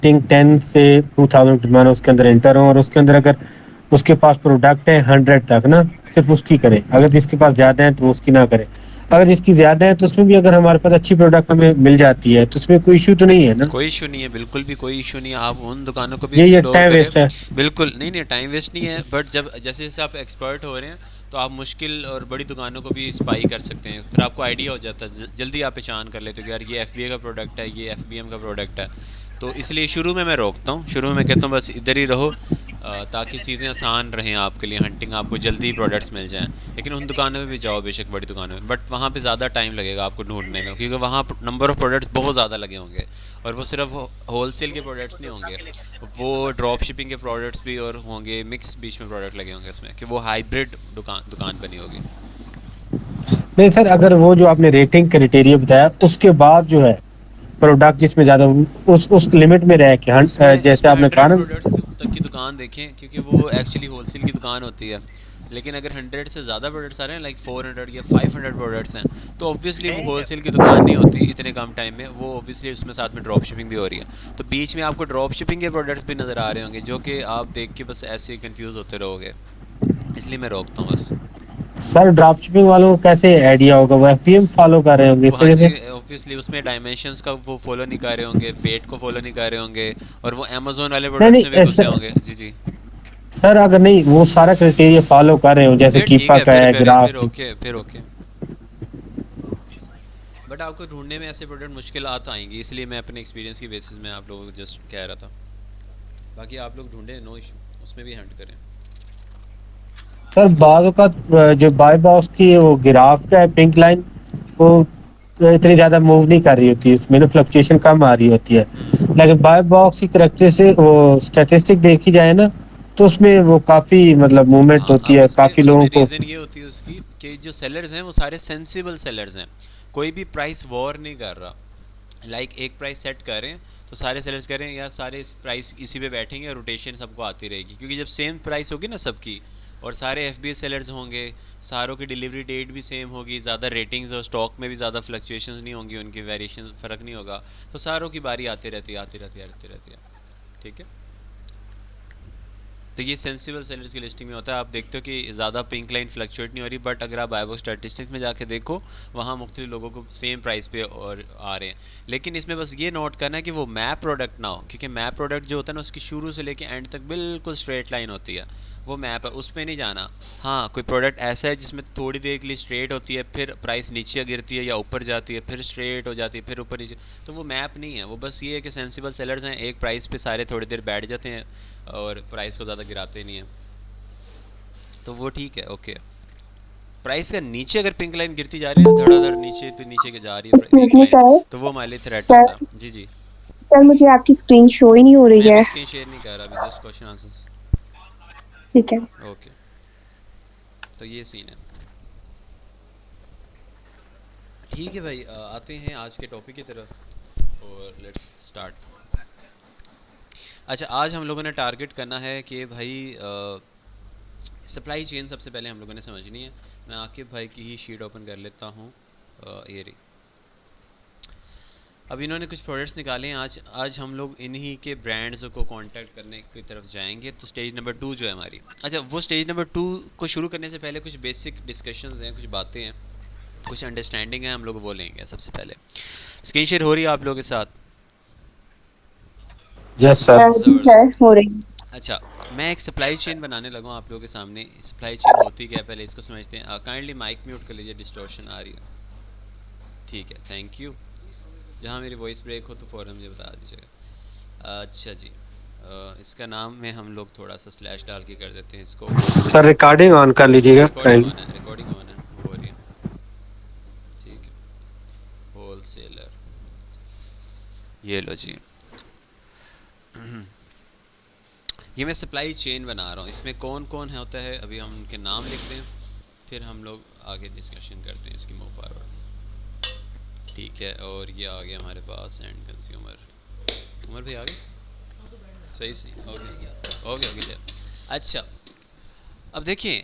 10 से 2000 मानो उसके अंदर एंटर हो और उसके अंदर अगर उसके पास प्रोडक्ट है 100 तक ना, सिर्फ उसकी करे। अगर जिसके पास ज्यादा है तो वो उसकी ना करे। अगर जिसकी ज्यादा है तो उसमें भी अगर हमारे पास अच्छी प्रोडक्ट हमें मिल जाती है तो उसमें कोई इश्यू तो नहीं है ना। कोई इशू नहीं है, बिल्कुल भी कोई इशू नहीं है। आप उन दुकानों को भी ये एक्सप्लोर टाइम करें। वेस्ट है। बिल्कुल नहीं नहीं, टाइम वेस्ट नहीं है, बट जब जैसे जैसे आप एक्सपर्ट हो रहे हैं तो आप मुश्किल और बड़ी दुकानों को भी स्पाई कर सकते हैं। फिर आपको आइडिया हो जाता है, जल्दी आप पहचान कर लेते हो कि यार ये एफ का प्रोडक्ट है, ये एफ का प्रोडक्ट है। तो इसलिए शुरू में मैं रोकता हूँ, शुरू में मैं कहता हूँ बस इधर ही रहो, ताकि चीज़ें आसान रहें आपके लिए, हंटिंग आपको जल्दी प्रोडक्ट्स मिल जाएं। लेकिन उन दुकानों में भी जाओ बेशक, बड़ी दुकानों में, बट वहाँ पे ज़्यादा टाइम लगेगा आपको ढूंढने में, क्योंकि वहाँ नंबर ऑफ़ प्रोडक्ट्स बहुत ज़्यादा लगे होंगे। और वो सिर्फ होलसेल के प्रोडक्ट्स नहीं होंगे, वो ड्रॉप शिपिंग के प्रोडक्ट्स भी और होंगे, मिक्स बीच में प्रोडक्ट लगे होंगे उसमें, कि वो हाइब्रिड दुकान दुकान बनी होगी। नहीं सर, अगर वो जो आपने रेटिंग क्राइटेरिया बताया उसके बाद जो है प्रोडक्ट जिसमें ज्यादा उस लिमिट में रह के उसमें जैसे उसमें आपने कहा 100 ना। प्रोडक्ट्स तक की दुकान देखें, क्योंकि वो एक्चुअली होलसेल की दुकान होती है। लेकिन अगर 100 से ज़्यादा प्रोडक्ट्स आ रहे हैं, लाइक 400 या 500 प्रोडक्ट्स हैं, तो ऑब्वियसली वो होलसेल की दुकान नहीं होती इतने कम टाइम में, वो ऑब्वियसली उसमें साथ में ड्रॉप शिपिंग भी हो रही है। तो बीच में आपको ड्रॉप शिपिंग के प्रोडक्ट्स भी नज़र आ रहे होंगे, जो कि आप देख के बस ऐसे ही कन्फ्यूज़ होते रहोगे। इसलिए मैं रोकता हूँ बस। सर ड्रॉप शिपिंग वालों को कैसे आइडिया होगा, वो एफपीएम फॉलो कर रहे होंगे वो इस हाँ वजह जी, से। ऑब्वियसली उसमें डायमेंशंस का वो फॉलो नहीं कर रहे होंगे, वेट को फॉलो नहीं कर रहे होंगे, और वो अमेजोन वाले नहीं प्रोडक्ट्स नहीं में भी घुसे होंगे। जी जी। सर अगर नहीं वो सारा क्राइटेरिया फॉलो कर रहे हो जैसे फिर ठीक कीपा है, का फिर है करें, फिर ग्राफ। ओके, फिर ओके। बट आपको ढूंढने में ऐसे प्रोडक्ट मुश्किल आएंगी, इसलिए मैं अपने एक्सपीरियंस की बेसिस में आप लोगों को जस्ट कह रहा था। बाकी आप लोग ढूंढें, नो इशू, उसमें भी हंट करें। सर बाजू का जो बाय बॉक्स की वो गिराफ का है पिंक लाइन, वो इतनी ज्यादा मूव नहीं कर रही होती है, उसमें ना फ्लक्चुएशन कम आ रही होती है। लेकिन बाय बॉक्स की करेक्टर से वो स्टैटिस्टिक देखी जाए ना तो उसमें वो काफी मतलब मूवमेंट हाँ, होती अब है उसमें काफी लोगों उसमें को। रीज़न ये होती है उसकी, कि जो सेलर्स हैं वो सारे सेंसिबल सेलर्स हैं। कोई भी प्राइस वॉर नहीं कर रहा। लाइक एक प्राइस सेट करें तो सारे सेलर्स करें या सारे इस प्राइस इसी पे बैठेंगे और रोटेशन सबको आती रहेगी, क्योंकि जब सेम प्राइस होगी ना सबकी, और सारे एफ सेलर्स होंगे, सारों की डिलीवरी डेट भी सेम होगी, ज़्यादा रेटिंग्स और स्टॉक में भी ज़्यादा फ्लक्चुएशंस नहीं होंगी, उनकी वेरिएशन फ़र्क नहीं होगा, तो सारों की बारी आती रहती है, आती रहती है, आती रहती है। ठीक है। तो ये सेंसिबल सेलर्स की लिस्टिंग में होता है। आप देखते हो कि ज़्यादा पिंक लाइन फ्लक्चुएट नहीं हो रही, बट अगर आप बायबॉक्स स्टैटिस्टिक्स में जाके देखो, वहाँ मुख्तलिफ लोगों को सेम प्राइस पे और आ रहे हैं। लेकिन इसमें बस ये नोट करना है कि वो मैप प्रोडक्ट ना हो, क्योंकि मैप प्रोडक्ट जो होता है ना, उसकी शुरू से लेके एंड तक बिल्कुल स्ट्रेट लाइन होती है, वो मैप है, उस पर नहीं जाना। हाँ, कोई प्रोडक्ट ऐसा है जिसमें थोड़ी देर के लिए स्ट्रेट होती है, फिर प्राइस नीचे गिरती है या ऊपर जाती है, फिर स्ट्रेट हो जाती है, फिर ऊपर नीचे, तो वो मैप नहीं है। वो बस ये है कि सेंसिबल सेलर्स हैं, एक प्राइस पे सारे थोड़ी देर बैठ जाते हैं और प्राइस को ज़्यादा गिराते नहीं हैं, तो वो ठीक है, ओके। प्राइस का नीचे अगर पिंक लाइन गिरती जा रही है, धड़ाधड़ नीचे पे नीचे के जा रही है एक्सक्यूज एक मी लाइन, सर। तो वो हमारे लिए थ्रेट सर होता है। जी जी। सर मुझे आपकी स्क्रीन शो ही नहीं हो रही मैं भी है। स्क्रीन शेयर नहीं कर रहा अभी, जस्ट क्वेश्चन आंसर्स। ठीक है। ओके, तो ये सीन है। ठीक है भाई, आते हैं आज के टॉपिक की तरफ और लेट्स स्टार्ट। अच्छा, आज हम लोगों ने टारगेट करना है कि भाई सप्लाई चेन सबसे पहले हम लोगों ने समझनी है। मैं आकिब भाई की ही शीट ओपन कर लेता हूँ, ये रही। अब इन्होंने कुछ प्रोडक्ट्स निकाले हैं। आज हम लोग इन्हीं के ब्रांड्स को कांटेक्ट करने की तरफ जाएंगे। तो स्टेज नंबर 2 जो है हमारी, अच्छा वो स्टेज नंबर 2 को शुरू करने से पहले कुछ बेसिक डिस्कशंस हैं, कुछ बातें हैं, कुछ अंडरस्टैंडिंग है, हम लोग वो लेंगे। सबसे पहले स्क्रीन शेयर हो रही है आप लोगों के साथ? Yes sir. जी सर, ज़बरदस्त। हो रही। अच्छा, मैं एक सप्लाई चेन बनाने लगा हूँ आप लोगों के सामने। सप्लाई चेन होती क्या है पहले इसको समझते हैं। काइंडली माइक म्यूट कर लीजिए, डिस्टॉर्शन आ रही है। ठीक है, थैंक यू। जहाँ मेरी वॉइस ब्रेक हो तो फ़ौरन मुझे बता दीजिएगा। अच्छा जी, इसका नाम में हम लोग थोड़ा सा स्लैश डाल के कर देते हैं इसको। सर रिकॉर्डिंग ऑन कर लीजिएगा रिकॉर्डिंग काइंडली। ऑन है, रिकॉर्डिंग ऑन है, वो हो रही है। ठीक है, होल सेलर, ये लो जी। ये मैं सप्लाई चेन बना रहा हूँ। इसमें कौन कौन है होता है, अभी हम उनके नाम लिखते हैं, फिर हम लोग आगे डिस्कशन करते हैं इसकी, मूव फॉरवर्ड। ठीक है, और ये आ गया हमारे पास एंड कंज्यूमर। उमर भाई आ गए? सही सही, ओके ओके ओके। अच्छा, अब देखिए,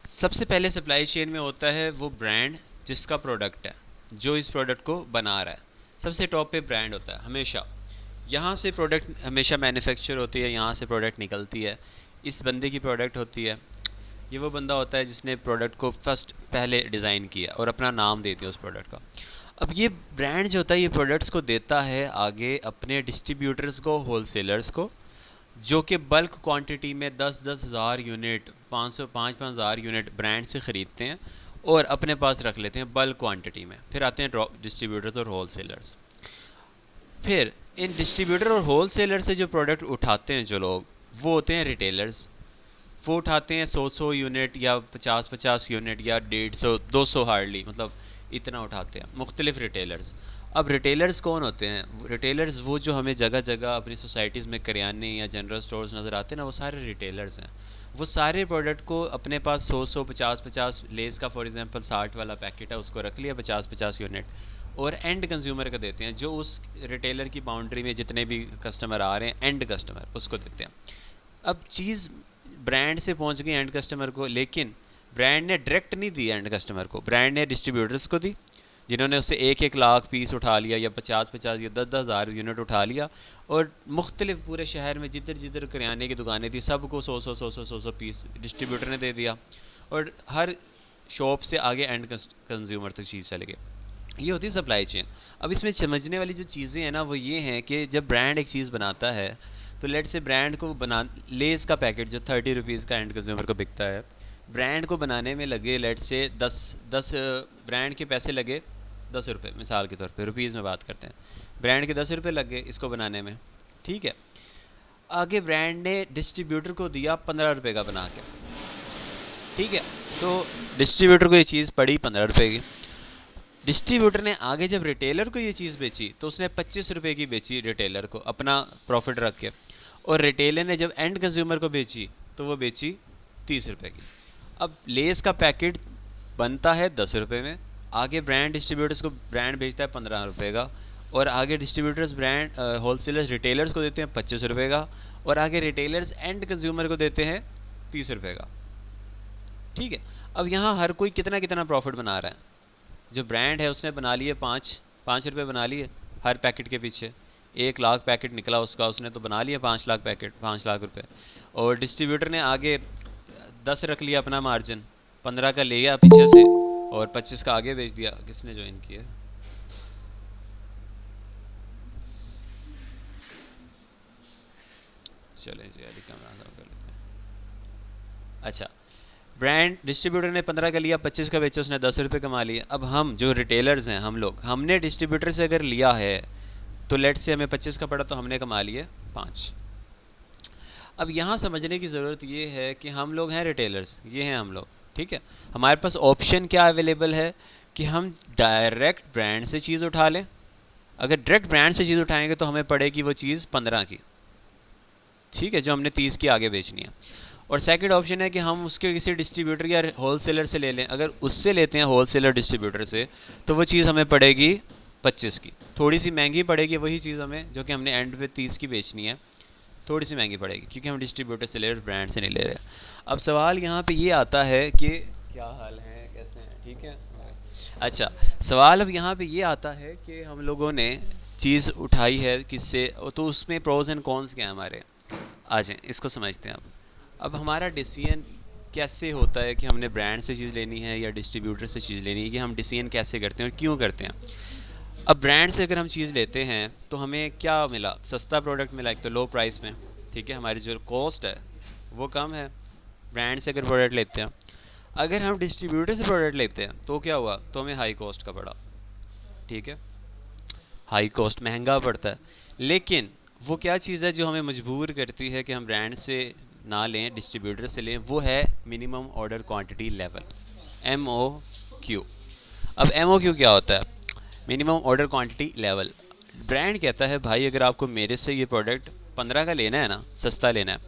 सबसे पहले सप्लाई चेन में होता है वो ब्रांड जिसका प्रोडक्ट है, जो इस प्रोडक्ट को बना रहा है। सबसे टॉप पे ब्रांड होता है हमेशा। यहाँ से प्रोडक्ट हमेशा मैन्युफैक्चर होती है, यहाँ से प्रोडक्ट निकलती है, इस बंदे की प्रोडक्ट होती है। ये वो बंदा होता है जिसने प्रोडक्ट को फर्स्ट पहले डिज़ाइन किया और अपना नाम दे दिया उस प्रोडक्ट का। अब ये ब्रांड जो होता है ये प्रोडक्ट्स को देता है आगे अपने डिस्ट्रीब्यूटर्स को, होलसेलर्स को, जो कि बल्क क्वांटिटी में 10-10 हज़ार यूनिट, 500-5 हज़ार यूनिट ब्रांड से ख़रीदते हैं और अपने पास रख लेते हैं बल्क क्वांटिटी में। फिर आते हैं डिस्ट्रीब्यूटर्स और होलसेलर्स। फिर इन डिस्ट्रीब्यूटर और होलसेलर से जो प्रोडक्ट उठाते हैं जो लोग, वो होते हैं रिटेलर्स। वो उठाते हैं 100-100 यूनिट या 50-50 यूनिट या 150-200 हार्डली, मतलब इतना उठाते हैं मुख्तलिफ रिटेलर्स। अब रिटेलर्स कौन होते हैं? रिटेलर्स वो जो हमें जगह जगह अपनी सोसाइटीज़ में करियाने या जनरल स्टोर्स नज़र आते हैं ना, वो सारे रिटेलर्स हैं। वो सारे प्रोडक्ट को अपने पास 100-100, 50-50, लेस का फॉर एग्जांपल 60 वाला पैकेट है, उसको रख लिया 50-50 यूनिट, और एंड कंज्यूमर को देते हैं, जो उस रिटेलर की बाउंड्री में जितने भी कस्टमर आ रहे हैं, एंड कस्टमर उसको देते हैं। अब चीज़ ब्रांड से पहुंच गई एंड कस्टमर को, लेकिन ब्रांड ने डायरेक्ट नहीं दी एंड कस्टमर को, ब्रांड ने डिस्ट्रीब्यूटर्स को दी, जिन्होंने उससे 1-1 लाख पीस उठा लिया या 50-50 या 10-10 हज़ार यूनिट उठा लिया, और मुख्तलिफ पूरे शहर में जिधर जिधर करियाने की दुकानें थी सबको 100-100 पीस डिस्ट्रीब्यूटर ने दे दिया, और हर शॉप से आगे एंड कंज्यूमर तक चीज़ चले गई। ये होती है सप्लाई चेन। अब इसमें समझने वाली जो चीज़ें हैं ना, वो ये हैं कि जब ब्रांड एक चीज़ बनाता है, तो लेट से ब्रांड को बना, लेस का पैकेट जो 30 रुपीज़ का एंड कंज्यूमर को बिकता है, ब्रांड को बनाने में लगे लेट से 10 ब्रांड के पैसे लगे 10 रुपये, मिसाल के तौर पे रुपीज़ में बात करते हैं, ब्रांड के 10 रुपये लगे इसको बनाने में, ठीक है। आगे ब्रांड ने डिस्ट्रीब्यूटर को दिया 15 रुपये का बना के, ठीक है। तो डिस्ट्रीब्यूटर को ये चीज़ पड़ी 15 रुपये की। डिस्ट्रीब्यूटर ने आगे जब रिटेलर को ये चीज़ बेची तो उसने 25 रुपये की बेची रिटेलर को, अपना प्रॉफिट रख के, और रिटेलर ने जब एंड कंज्यूमर को बेची तो वो बेची 30 रुपये की। अब लेस का पैकेट बनता है 10 रुपये में, आगे ब्रांड डिस्ट्रीब्यूटर्स को ब्रांड बेचता है 15 रुपये का, और आगे डिस्ट्रीब्यूटर्स ब्रांड होलसेलर्स रिटेलर्स को देते हैं 25 रुपये का, और आगे रिटेलर्स एंड कंज्यूमर को देते हैं 30 रुपये का, ठीक है। अब यहाँ हर कोई कितना कितना प्रॉफिट बना रहा है? जो ब्रांड है उसने बना लिए 5 रुपये बना लिए हर पैकेट के पीछे, 1 लाख पैकेट निकला उसका, उसने तो बना लिया 5 लाख पैकेट, 5 लाख रुपए। और डिस्ट्रीब्यूटर ने आगे 10 रख लिया अपना मार्जिन, 15 का ले गया पीछे से और 25 का आगे बेच दिया। किसने ज्वाइन किया? चले जी अभी कैमरा कर लेते हैं। अच्छा, ब्रांड डिस्ट्रीब्यूटर ने 15 का लिया, 25 का बेचा, उसने 10 रुपये कमा लिए। अब हम जो रिटेलर्स हैं, हम लोग, हमने डिस्ट्रीब्यूटर से अगर लिया है तो लेट से हमें 25 का पड़ा तो हमने कमा लिए 5। अब यहाँ समझने की ज़रूरत ये है कि हम लोग हैं रिटेलर्स, ये हैं हम लोग, ठीक है। हमारे पास ऑप्शन क्या अवेलेबल है कि हम डायरेक्ट ब्रांड से चीज़ उठा लें। अगर डायरेक्ट ब्रांड से चीज़ उठाएंगे तो हमें पड़ेगी वो चीज़ 15 की, ठीक है, जो हमने 30 की आगे बेचनी है। और सेकंड ऑप्शन है कि हम उसके किसी डिस्ट्रीब्यूटर या होलसेलर से ले लें। अगर उससे लेते हैं होलसेलर डिस्ट्रीब्यूटर से तो वो चीज़ हमें पड़ेगी 25 की, थोड़ी सी महंगी पड़ेगी वही चीज़ हमें जो कि हमने एंड पे 30 की बेचनी है, थोड़ी सी महंगी पड़ेगी क्योंकि हम डिस्ट्रीब्यूटर से ले रहे, ब्रांड से नहीं ले रहे। अब सवाल यहाँ पे ये आता है कि क्या हाल है, कैसे हैं, ठीक है। अच्छा, सवाल अब यहाँ पे ये आता है कि हम लोगों ने चीज़ उठाई है किससे, तो उसमें प्रोज एंड कॉन्स क्या है हमारे। आ जाएँ, इसको समझते हैं। अब हमारा डिसीजन कैसे होता है कि हमने ब्रांड से चीज़ लेनी है या डिस्ट्रीब्यूटर से चीज़ लेनी है, कि हम डिसीजन कैसे करते हैं और क्यों करते हैं। अब ब्रांड से अगर हम चीज़ लेते हैं तो हमें क्या मिला, सस्ता प्रोडक्ट मिला, एक तो लो प्राइस में, ठीक है, हमारी जो कॉस्ट है वो कम है ब्रांड से अगर प्रोडक्ट लेते हैं। अगर हम डिस्ट्रीब्यूटर से प्रोडक्ट लेते हैं तो क्या हुआ, तो हमें हाई कॉस्ट का पड़ा, ठीक है, हाई कॉस्ट, महंगा पड़ता है। लेकिन वो क्या चीज़ है जो हमें मजबूर करती है कि हम ब्रांड से ना लें, डिस्ट्रीब्यूटर से लें, वो है minimum order quantity level, MOQ। अब MOQ क्या होता है? Minimum order quantity level. Brand कहता है भाई अगर आपको मेरे से ये प्रोडक्ट 15 का लेना है ना, सस्ता लेना है,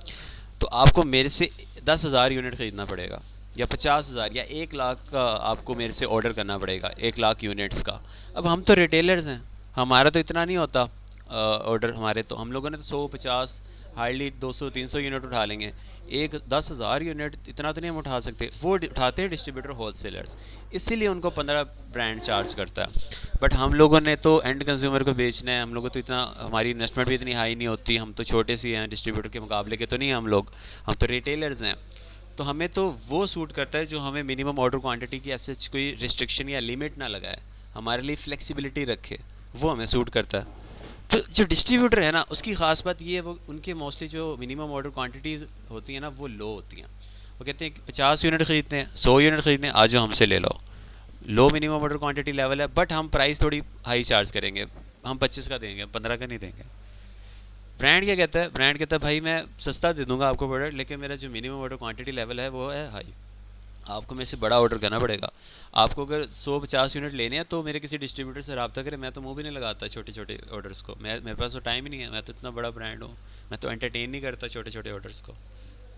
तो आपको मेरे से 10,000 यूनिट ख़रीदना पड़ेगा, या 50,000 या 1 लाख का आपको मेरे से ऑर्डर करना पड़ेगा, 1 लाख यूनिट्स का। अब हम तो रिटेलर्स हैं, हमारा तो इतना नहीं होता, ऑर्डर हमारे, तो हम लोगों ने तो 100-50 हार्डली 200-300 यूनिट उठा लेंगे। एक 10,000 यूनिट इतना तो नहीं हम उठा सकते, वो उठाते हैं डिस्ट्रीब्यूटर होलसेलर्स, इसीलिए उनको 15 ब्रांड चार्ज करता है। बट हम लोगों ने तो एंड कंज्यूमर को बेचना है, हम लोगों तो इतना, हमारी इन्वेस्टमेंट भी इतनी हाई नहीं होती, हम तो छोटे सी हैं, डिस्ट्रीब्यूटर के मुकाबले के तो नहीं हैं हम लोग, हम तो रिटेलर्स हैं। तो हमें तो वो सूट करता है जो हमें मिनिमम ऑर्डर क्वांटिटी की ऐसे कोई रिस्ट्रिक्शन या लिमिट ना लगाए, हमारे लिए फ्लेक्सिबिलिटी रखे, वो हमें सूट करता है। तो जो डिस्ट्रीब्यूटर है ना, उसकी ख़ास बात ये है, वो उनके मोस्टली जो मिनिमम ऑर्डर क्वांटिटीज़ होती हैं ना, वो लो होती हैं। वो कहते हैं कि 50 यूनिट ख़रीदते हैं, 100 यूनिट ख़रीदते हैं, आज जो हमसे ले लो, लो मिनिमम ऑर्डर क्वांटिटी लेवल है, बट हम प्राइस थोड़ी हाई चार्ज करेंगे, हम 25 का देंगे, 15 का नहीं देंगे। ब्रांड क्या कहता है, ब्रांड कहता है भाई मैं सस्ता दे दूंगा आपको प्रोडक्ट, लेकिन मेरा जो मिनिमम ऑर्डर क्वांटिटी लेवल है वो है हाई, आपको मेरे से बड़ा ऑर्डर करना पड़ेगा। आपको अगर 150 यूनिट लेने हैं तो मेरे किसी डिस्ट्रीब्यूटर से रब्ता करें, मैं तो मुंह भी नहीं लगाता छोटे छोटे ऑर्डर्स को, मैं, मेरे पास तो टाइम ही नहीं है, मैं तो इतना बड़ा ब्रांड हूँ, मैं तो एंटरटेन नहीं करता छोटे छोटे ऑर्डर्स को।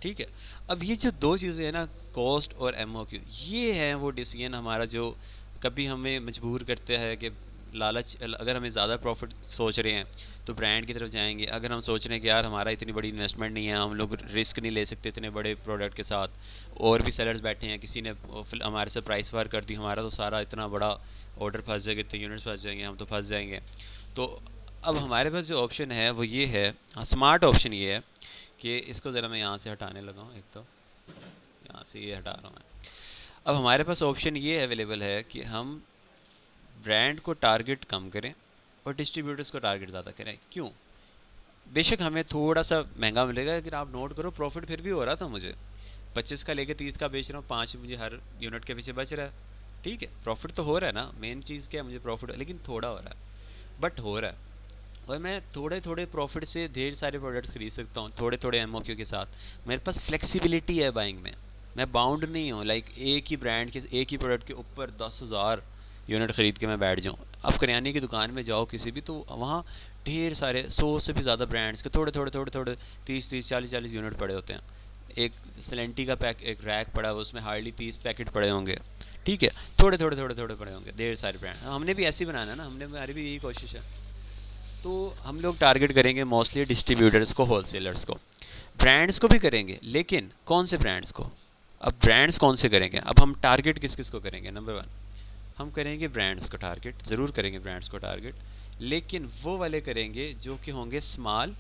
ठीक है। अब ये जो दो चीज़ें हैं ना, कॉस्ट और एमओक्यू, ये है वो डिसीजन हमारा जो कभी हमें मजबूर करते हैं कि लालच, अगर हमें ज़्यादा प्रॉफिट सोच रहे हैं तो ब्रांड की तरफ जाएंगे, अगर हम सोच रहे हैं कि यार हमारा इतनी बड़ी इन्वेस्टमेंट नहीं है, हम लोग रिस्क नहीं ले सकते इतने बड़े प्रोडक्ट के साथ, और भी सेलर्स बैठे हैं, किसी ने हमारे से प्राइस वार कर दी, हमारा तो सारा इतना बड़ा ऑर्डर फंस जाएगा, इतने यूनिट्स फंस जाएंगे, हम तो फंस जाएंगे। तो अब हमारे पास जो ऑप्शन है वो ये है, स्मार्ट ऑप्शन ये है कि इसको ज़रा मैं यहाँ से हटाने लगा हूँ, एक तो यहाँ से ये हटा रहा हूँ मैं। अब हमारे पास ऑप्शन ये अवेलेबल है कि हम ब्रांड को टारगेट कम करें और डिस्ट्रीब्यूटर्स को टारगेट ज़्यादा करें। क्यों? बेशक हमें थोड़ा सा महंगा मिलेगा, लेकिन आप नोट करो प्रॉफिट फिर भी हो रहा था मुझे, 25 का लेके 30 का बेच रहा हूँ, 5 मुझे हर यूनिट के पीछे बच रहा है। ठीक है, प्रॉफिट तो हो रहा है ना, मेन चीज़ क्या है, मुझे प्रॉफिट, लेकिन थोड़ा हो रहा है, बट हो रहा है। और मैं थोड़े थोड़े प्रॉफिट से ढेर सारे प्रोडक्ट्स खरीद सकता हूँ, थोड़े थोड़े एमओक्यू के साथ, मेरे पास फ्लेक्सिबिलिटी है बाइंग में, मैं बाउंड नहीं हूँ लाइक एक ही ब्रांड के, एक ही प्रोडक्ट के ऊपर 10,000 यूनिट ख़रीद के मैं बैठ जाऊँ। अब करियाने की दुकान में जाओ किसी भी, तो वहाँ ढेर सारे 100 से भी ज़्यादा ब्रांड्स के थोड़े थोड़े थोड़े थोड़े 30-30 40-40 यूनिट पड़े होते हैं। एक सेलेंटी का पैक, एक रैक पड़ा हुआ, उसमें हार्डली 30 पैकेट पड़े होंगे। ठीक है, थोड़े थोड़े थोड़े थोड़े पड़े होंगे ढेर सारे ब्रांड, हमने भी ऐसे ही बनाना है ना, हमने, हमारी भी यही कोशिश है। तो हम लोग टारगेट करेंगे मोस्टली डिस्ट्रीब्यूटर्स को, होलसेलर्स को, ब्रांड्स को भी करेंगे, लेकिन कौन से ब्रांड्स को, अब ब्रांड्स कौन से करेंगे, अब हम टारगेट किस किस को करेंगे। नंबर 1 हम करेंगे ब्रांड्स को टारगेट, ज़रूर करेंगे ब्रांड्स को टारगेट, लेकिन वो वाले करेंगे जो कि होंगे स्मॉल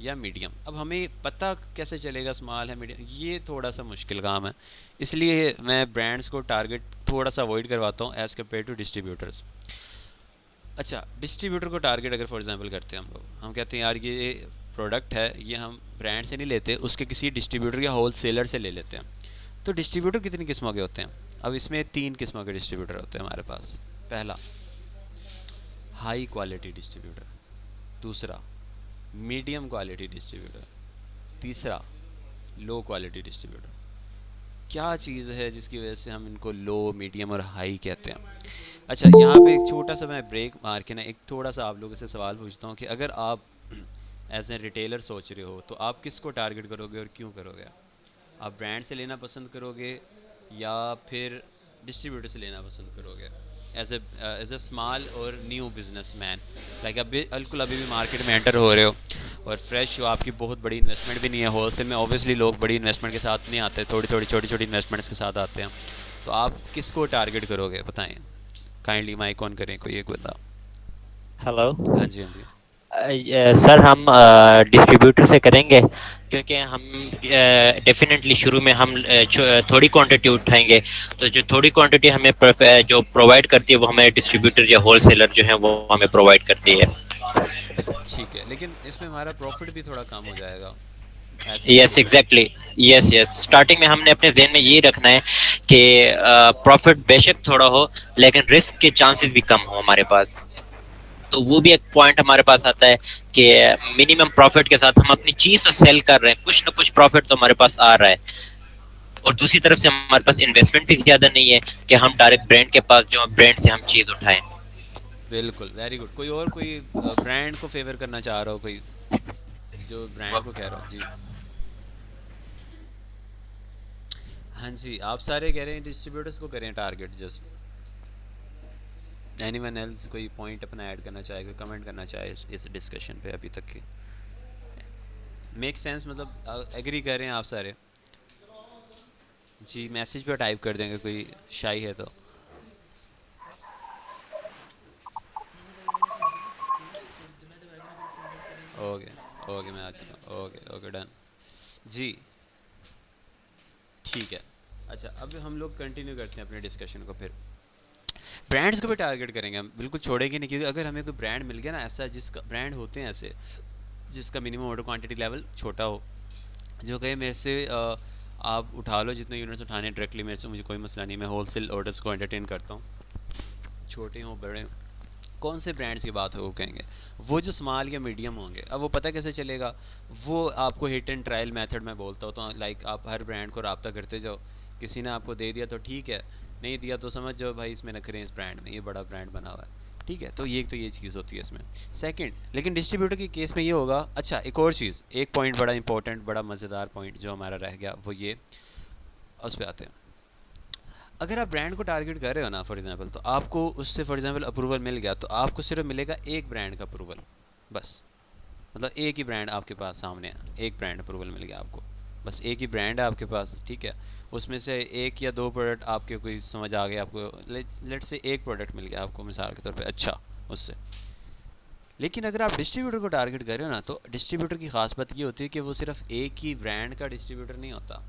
या मीडियम। अब हमें पता कैसे चलेगा स्मॉल है मीडियम, ये थोड़ा सा मुश्किल काम है, इसलिए मैं ब्रांड्स को टारगेट थोड़ा सा अवॉइड करवाता हूँ एज़ कम्पेयर टू डिस्ट्रीब्यूटर्स। अच्छा, डिस्ट्रीब्यूटर को टारगेट अगर फॉर एग्जांपल करते हैं हम लोग, हम कहते हैं यार ये प्रोडक्ट है, ये हम ब्रांड से नहीं लेते, उसके किसी डिस्ट्रीब्यूटर या होल सेलर से ले लेते हैं। तो डिस्ट्रीब्यूटर कितनी किस्मों के होते हैं? अब इसमें 3 किस्मों के डिस्ट्रीब्यूटर होते हैं हमारे पास। पहला, हाई क्वालिटी डिस्ट्रीब्यूटर, दूसरा मीडियम क्वालिटी डिस्ट्रीब्यूटर, तीसरा लो क्वालिटी डिस्ट्रीब्यूटर। क्या चीज़ है जिसकी वजह से हम इनको लो, मीडियम और हाई कहते हैं? अच्छा, यहाँ पे एक छोटा सा मैं ब्रेक मार के ना एक थोड़ा सा आप लोगों से सवाल पूछता हूँ कि अगर आप एज ए रिटेलर सोच रहे हो तो आप किसको टारगेट करोगे और क्यों करोगे? आप ब्रांड से लेना पसंद करोगे या फिर डिस्ट्रीब्यूटर से लेना पसंद करोगे एज ए स्मॉल और न्यू बिजनेस मैन? लाइक अभी बिल्कुल अभी भी मार्केट में एंटर हो रहे हो और फ्रेश हो, आपकी बहुत बड़ी इन्वेस्टमेंट भी नहीं है, होलसेल में ऑब्वियसली लोग बड़ी इन्वेस्टमेंट के साथ नहीं आते, थोड़ी थोड़ी छोटी छोटी इन्वेस्टमेंट्स के साथ आते हैं। तो आप किसको टारगेट करोगे बताएं? काइंडली माइक ऑन करें कोई एक बंदा। हेलो हाँ जी, हाँ जी। सर, हम डिस्ट्रीब्यूटर से करेंगे क्योंकि हम डेफिनेटली शुरू में हम थोड़ी क्वांटिटी उठाएंगे, तो जो थोड़ी क्वांटिटी हमें जो प्रोवाइड करती है वो हमें डिस्ट्रीब्यूटर या होलसेलर जो है वो हमें प्रोवाइड करती है। ठीक है, लेकिन इसमें हमारा प्रॉफिट भी थोड़ा कम हो जाएगा yes exactly, yes yes, starting में हमने अपने जहन में ये रखना है कि प्रॉफिट बेशक थोड़ा हो लेकिन रिस्क के चांसेस भी कम हो हमारे पास। तो वो भी एक पॉइंट हमारे पास आता है कि मिनिमम प्रॉफिट के साथ हम अपनी चीज तो सेल कर रहे हैं, कुछ ना कुछ प्रॉफिट तो हमारे पास आ रहा है, और दूसरी तरफ से हमारे पास इन्वेस्टमेंट भी ज्यादा नहीं है कि हम डायरेक्ट ब्रांड के पास जो ब्रांड से हम चीज उठाएं। बिल्कुल, वेरी गुड। कोई और कोई ब्रांड को फेवर करना चाह रहा हो, कोई जो ब्रांड को कह रहा हो? जी हाँ जी, आप सारे कह रहे हैं डिस्ट्रीब्यूटर्स को करें टारगेट जस्ट। एनीवन एल्स कोई पॉइंट अपना ऐड करना चाहे, कोई कमेंट करना चाहे इस डिस्कशन पे अभी तक के? मेक सेंस, मतलब एग्री कर रहे हैं आप सारे? जी मैसेज पे टाइप कर देंगे कोई शाई है तो। ओके ओके मैं आ चुका हूँ। ओके ओके डन जी ठीक है। अच्छा अब हम लोग कंटिन्यू करते हैं अपने डिस्कशन को। फिर ब्रांड्स को भी टारगेट करेंगे हम, बिल्कुल छोड़ेंगे नहीं, क्योंकि अगर हमें कोई ब्रांड मिल गया ना ऐसा, जिसका ब्रांड होते हैं ऐसे जिसका मिनिमम ऑर्डर क्वांटिटी लेवल छोटा हो, जो कहे मेरे से आप उठा लो जितने यूनिट्स उठाने हैं डायरेक्टली मेरे से, मुझे कोई मसला नहीं, मैं होलसेल ऑर्डर्स को एंटरटेन करता हूँ, छोटे हों बड़े हों। कौन से ब्रांड्स की बात हो वो कहेंगे? वो जो स्मॉल या मीडियम होंगे। अब वो पता कैसे चलेगा? वो आपको हिट एंड ट्रायल मेथड में बोलता हूँ, तो लाइक आप हर ब्रांड को रब्ता करते जाओ, किसी ने आपको दे दिया तो ठीक है, नहीं दिया तो समझ जाओ भाई इसमें नखरे हैं, इस ब्रांड में ये बड़ा ब्रांड बना हुआ है, ठीक है। तो ये चीज़ होती है इसमें। सेकंड, लेकिन डिस्ट्रीब्यूटर के केस में ये होगा। अच्छा एक और चीज़, एक पॉइंट बड़ा इंपॉर्टेंट, बड़ा मज़ेदार पॉइंट जो हमारा रह गया वो ये, उस पर आते हैं। अगर आप ब्रांड को टारगेट कर रहे हो ना फॉर एग्जांपल, तो आपको उससे फॉर एग्जांपल अप्रूवल मिल गया, तो आपको सिर्फ मिलेगा एक ब्रांड का अप्रूवल, बस। मतलब एक ही ब्रांड आपके पास सामने है, एक ब्रांड अप्रूवल मिल गया आपको, बस एक ही ब्रांड है आपके पास, ठीक है। उसमें से एक या दो प्रोडक्ट आपके कोई समझ आ गया, आपको लेट से एक प्रोडक्ट मिल गया आपको मिसाल के तौर पे, अच्छा उससे। लेकिन अगर आप डिस्ट्रीब्यूटर को टारगेट कर रहे हो ना, तो डिस्ट्रीब्यूटर की ख़ास बात ये होती है कि वो सिर्फ एक ही ब्रांड का डिस्ट्रीब्यूटर नहीं होता।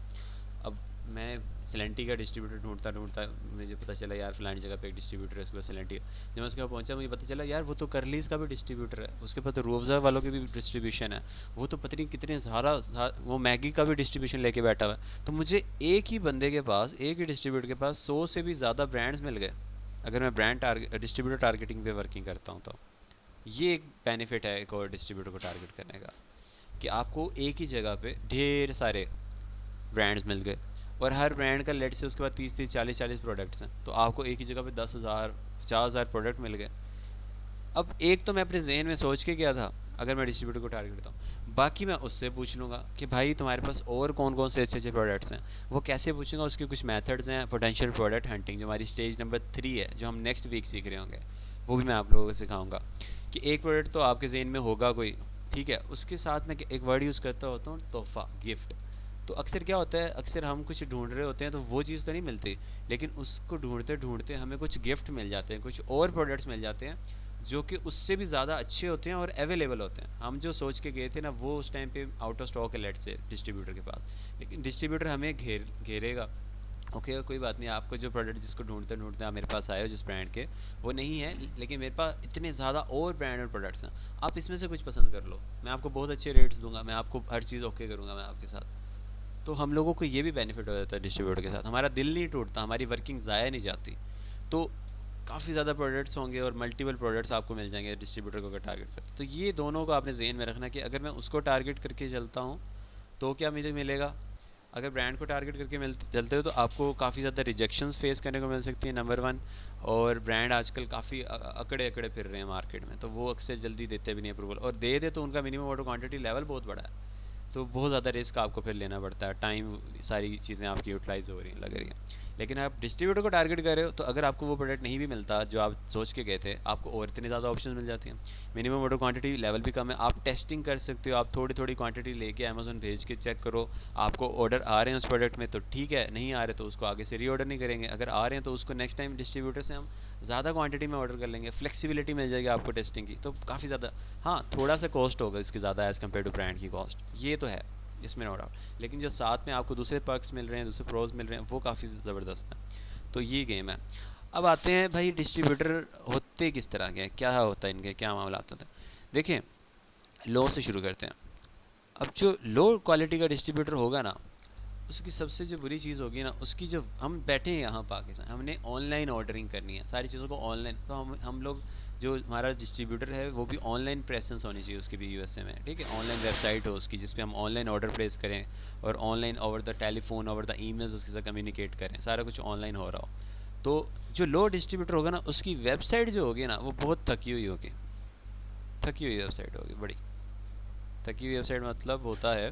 अब मैं सिलेंटी का डिस्ट्रीब्यूटर ढूंढता मुझे पता चला यार फलानी जगह पे एक डिस्ट्रीब्यूटर है, उसके बाद सिलेंटी। जब मैं उसके पास पहुंचा मुझे पता चला यार वो तो करलीस का भी डिस्ट्रीब्यूटर है, उसके पास तो रूअफ़ज़ा वालों की भी डिस्ट्रीब्यूशन है, वो तो पता नहीं कितने वो मैगी का भी डिस्ट्रीब्यूशन लेके बैठा हुआ है। तो मुझे एक ही बंदे के पास, एक ही डिस्ट्रीब्यूटर के पास 100 से भी ज़्यादा ब्रांड्स मिल गए, अगर मैं डिस्ट्रीब्यूटर टारगेटिंग पे वर्किंग करता हूँ तो। ये एक बेनिफिट है एक और डिस्ट्रीब्यूटर को टारगेट करने का, कि आपको एक ही जगह पे ढेर सारे ब्रांड्स मिल गए, और हर ब्रांड का लेट से उसके बाद 30-30 40-40 प्रोडक्ट्स हैं, तो आपको एक ही जगह पे 10,000 50,000 प्रोडक्ट मिल गए। अब एक तो मैं अपने जहन में सोच के गया था अगर मैं डिस्ट्रीब्यूटर को टारगेट करता हूँ, बाकी मैं उससे पूछ लूँगा कि भाई तुम्हारे पास और कौन कौन से अच्छे अच्छे प्रोडक्ट्स हैं। वो कैसे पूछूंगा, उसके कुछ मेथड्स हैं। पोटेंशियल प्रोडक्ट हंटिंग जो हमारी स्टेज नंबर 3 है, जो हम नेक्स्ट वीक सीख रहे होंगे, वो भी मैं आप लोगों को सिखाऊंगा। कि एक प्रोडक्ट तो आपके जहन में होगा कोई, ठीक है, उसके साथ मैं एक वर्ड यूज़ करता होता हूँ, तोहफ़ा, गिफ्ट। तो अक्सर क्या होता है, अक्सर हम कुछ ढूंढ रहे होते हैं तो वो चीज़ तो नहीं मिलती, लेकिन उसको ढूंढते ढूंढते हमें कुछ गिफ्ट मिल जाते हैं, कुछ और प्रोडक्ट्स मिल जाते हैं जो कि उससे भी ज़्यादा अच्छे होते हैं और अवेलेबल होते हैं। हम जो सोच के गए थे ना, वो उस टाइम पे आउट ऑफ स्टॉक है लेट से डिस्ट्रीब्यूटर के पास, लेकिन डिस्ट्रीब्यूटर हमें घेरेगा। ओके कोई बात नहीं, आपको जो प्रोडक्ट जिसको ढूंढते ढूंढते आप मेरे पास आए हो जिस ब्रांड के, वो नहीं है, लेकिन मेरे पास इतने ज़्यादा और ब्रांड और प्रोडक्ट्स हैं, आप इसमें से कुछ पसंद कर लो, मैं आपको बहुत अच्छे रेट्स दूंगा, मैं आपको हर चीज़ ओके करूँगा मैं आपके साथ। तो हम लोगों को ये भी बेनिफिट हो जाता है डिस्ट्रीब्यूटर के साथ, हमारा दिल नहीं टूटता, हमारी वर्किंग ज़ाया नहीं जाती। तो काफ़ी ज़्यादा प्रोडक्ट्स होंगे और मल्टीपल प्रोडक्ट्स आपको मिल जाएंगे डिस्ट्रीब्यूटर को अगर टारगेट करते। तो ये दोनों को आपने जहन में रखना कि अगर मैं उसको टारगेट करके चलता हूँ तो क्या मुझे मिलेगा। अगर ब्रांड को टारगेट करके चलते हो तो आपको काफ़ी ज़्यादा रिजेक्शंस फेस करने को मिल सकती है, नंबर 1। और ब्रांड आजकल काफ़ी अकड़े अकड़े फिर रहे हैं मार्केट में, तो वो अक्सर जल्दी देते भी नहीं अप्रूवल, और दे तो उनका मिनिमम ऑर्डर क्वांटिटी लेवल बहुत बड़ा है, तो बहुत ज़्यादा रिस्क आपको फिर लेना पड़ता है, टाइम सारी चीज़ें आपकी यूटिलाइज़ हो रही हैं, लग रही हैं। लेकिन आप डिस्ट्रीब्यूटर को टारगेट कर रहे हो तो अगर आपको वो प्रोडक्ट नहीं भी मिलता जो आप सोच के गए थे, आपको और इतनी ज़्यादा ऑप्शन मिल जाती हैं, मिनिमम ऑर्डर क्वांटिटी लेवल भी कम है, आप टेस्टिंग कर सकते हो, आप थोड़ी थोड़ी क्वांटिटी लेके अमेज़न भेज के चेक करो, आपको ऑर्डर आ रहे हैं उस प्रोडक्ट में तो ठीक है, नहीं आ रहे तो उसको आगे से री ऑर्डर नहीं करेंगे, अगर आ रहे हैं तो उसको नेक्स्ट टाइम डिस्ट्रीब्यूटर से हम ज़्यादा क्वांटिटी में ऑर्डर कर लेंगे, फ्लेक्सिबिलिटी मिल जाएगी आपको टेस्टिंग की, तो काफ़ी ज़्यादा। हाँ थोड़ा सा कॉस्ट होगा इसकी ज़्यादा एज़ कम्पेयर टू ब्रांड की कॉस्ट, ये तो है, इसमें नो डाउट, लेकिन जो साथ में आपको दूसरे पर्क्स मिल रहे हैं, दूसरे प्रोज मिल रहे हैं, वो काफ़ी ज़बरदस्त है। तो ये गेम है। अब आते हैं भाई डिस्ट्रीब्यूटर होते किस तरह के हैं, क्या होता है इनके, क्या मामला होता है। देखिए लो से शुरू करते हैं। अब जो लो क्वालिटी का डिस्ट्रीब्यूटर होगा ना, उसकी सबसे जो बुरी चीज़ होगी ना, उसकी जो हम बैठे हैं यहाँ पाकिस्तान, हमने ऑनलाइन ऑर्डरिंग करनी है सारी चीज़ों को ऑनलाइन, तो हम लोग जो हमारा डिस्ट्रीब्यूटर है वो भी ऑनलाइन प्रेजेंस होनी चाहिए उसकी भी यूएसए में, ठीक है, ऑनलाइन वेबसाइट हो उसकी जिस पे हम ऑनलाइन ऑर्डर प्लेस करें और online over the telephone over the emails उसके साथ कम्युनिकेट करें, सारा कुछ ऑनलाइन हो रहा हो। तो जो लो डिस्ट्रीब्यूटर होगा ना, उसकी वेबसाइट जो होगी ना, वो बहुत थकी हुई होगी, थकी हुई वेबसाइट होगी, बड़ी थकी हुई वेबसाइट। मतलब होता है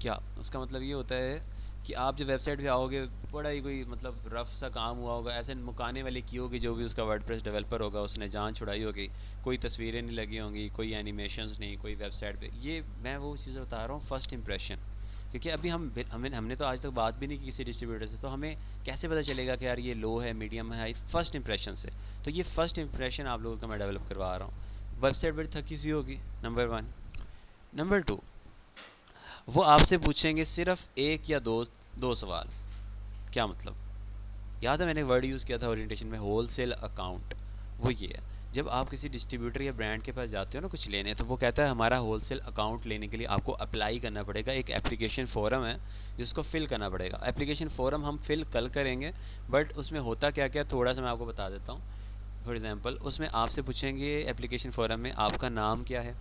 क्या, उसका मतलब ये होता है कि आप जब वेबसाइट पे आओगे बड़ा ही कोई मतलब रफ सा काम हुआ होगा, ऐसे मुकाने वाले की होगी, जो भी उसका वर्डप्रेस डेवलपर होगा उसने जान छुड़ाई होगी, कोई तस्वीरें नहीं लगी होंगी, कोई एनिमेशंस नहीं, कोई वेबसाइट पे। ये मैं वो चीज़ें बता रहा हूँ फर्स्ट इंप्रेशन, क्योंकि अभी हमने तो आज तक बात भी नहीं की किसी डिस्ट्रीब्यूटर से, तो हमें कैसे पता चलेगा कि यार ये लो है, मीडियम है, हाई, फर्स्ट इंप्रेशन से। तो ये फर्स्ट इंप्रेशन आप लोगों का मैं डेवलप करवा रहा हूँ। वेबसाइट बड़ी थकी सी होगी, नंबर 1। नंबर 2, वो आपसे पूछेंगे सिर्फ एक या दो सवाल। क्या मतलब? याद है मैंने वर्ड यूज़ किया था ओरिएंटेशन में, होलसेल अकाउंट। वो ये है, जब आप किसी डिस्ट्रीब्यूटर या ब्रांड के पास जाते हो ना कुछ लेने, तो वो कहता है हमारा होलसेल अकाउंट लेने के लिए आपको अप्लाई करना पड़ेगा, एक एप्लीकेशन फॉर्म है जिसको फिल करना पड़ेगा। एप्लीकेशन फॉर्म हम फिल कल करेंगे, बट उसमें होता क्या क्या थोड़ा सा मैं आपको बता देता हूँ। फॉर एग्जांपल, उसमें आपसे पूछेंगे एप्लीकेशन फॉर्म में आपका नाम क्या है,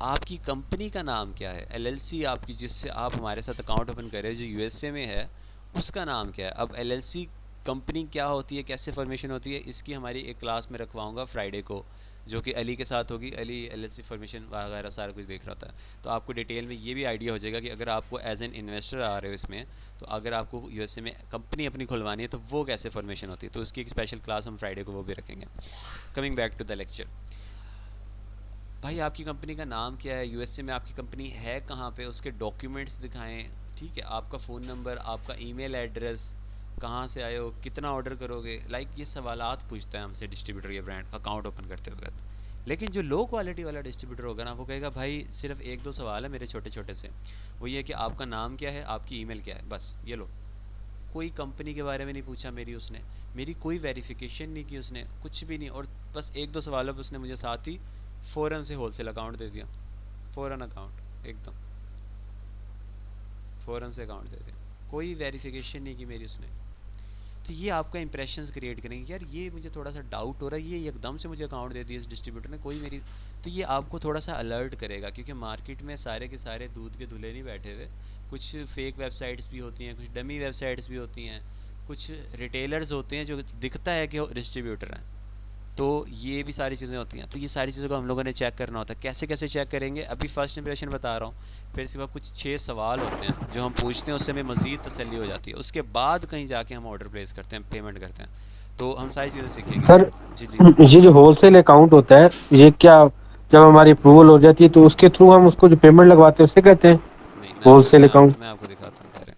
आपकी कंपनी का नाम क्या है, एलएलसी आपकी जिससे आप हमारे साथ अकाउंट ओपन करें जो यूएसए में है, उसका नाम क्या है। अब एलएलसी कंपनी क्या होती है, कैसे फॉर्मेशन होती है, इसकी हमारी एक क्लास में रखवाऊंगा फ्राइडे को, जो कि अली के साथ होगी। अली एलएलसी फॉर्मेशन वगैरह सारा कुछ देख रहा था, तो आपको डिटेल में ये भी आइडिया हो जाएगा कि अगर आपको एज एन इन्वेस्टर आ रहे हो इसमें, तो अगर आपको यूएसए में कंपनी अपनी खुलवानी है तो वो कैसे फॉर्मेशन होती है। तो उसकी एक स्पेशल क्लास हम फ्राइडे को वो भी रखेंगे। Coming back to the lecture, भाई आपकी कंपनी का नाम क्या है, यूएसए में आपकी कंपनी है कहाँ पे, उसके डॉक्यूमेंट्स दिखाएं, ठीक है, आपका फ़ोन नंबर, आपका ईमेल एड्रेस, कहाँ से आए हो, कितना ऑर्डर करोगे, लाइक ये सवालात पूछता है हमसे डिस्ट्रीब्यूटर या ब्रांड अकाउंट ओपन करते वक्त। लेकिन जो लो क्वालिटी वाला डिस्ट्रीब्यूटर होगा ना, वो कहेगा भाई सिर्फ एक दो सवाल है मेरे छोटे छोटे से, वो ये कि आपका नाम क्या है, आपकी ईमेल क्या है, बस ये लो। कोई कंपनी के बारे में नहीं पूछा मेरी उसने, मेरी कोई वेरिफिकेशन नहीं की उसने, कुछ भी नहीं, और बस एक दो सवालों पर उसने मुझे साथ ही फ़ौरन से होलसेल अकाउंट दे दिया, फ़ौरन अकाउंट एकदम फ़ौरन से अकाउंट दे दिया, कोई वेरिफिकेशन नहीं की मेरी उसने। तो ये आपका इंप्रेशंस क्रिएट करेंगे कि यार ये मुझे थोड़ा सा डाउट हो रहा है, ये एकदम से मुझे अकाउंट दे दिया इस डिस्ट्रीब्यूटर ने, कोई मेरी। तो ये आपको थोड़ा सा अलर्ट करेगा, क्योंकि मार्केट में सारे के सारे दूध के धुले नहीं बैठे हुए, कुछ फेक वेबसाइट्स भी होती हैं, कुछ डमी वेबसाइट्स भी होती हैं, कुछ रिटेलर्स होते हैं जो दिखता है कि वो डिस्ट्रीब्यूटर हैं। तो ये भी सारी चीज़ें होती हैं, तो ये सारी चीज़ों को हम लोगों ने चेक करना होता है। कैसे कैसे चेक करेंगे, अभी फर्स्ट इंप्रेशन बता रहा हूँ, फिर इसके बाद कुछ 6 सवाल होते हैं जो हम पूछते हैं, उससे हमें मज़ीद तसल्ली हो जाती है, उसके बाद कहीं जाके हम ऑर्डर प्लेस करते हैं, पेमेंट करते हैं, तो हम सारी चीज़ें सीखेंगे। सर जी जी, ये जो होलसेल अकाउंट होता है, ये क्या जब हमारी अप्रूवल हो जाती है तो उसके थ्रू हम उसको जो पेमेंट लगवाते हैं उसे कहते हैं नहीं होलसेल अकाउंट? मैं आपको दिखाता हूँ, कह रहे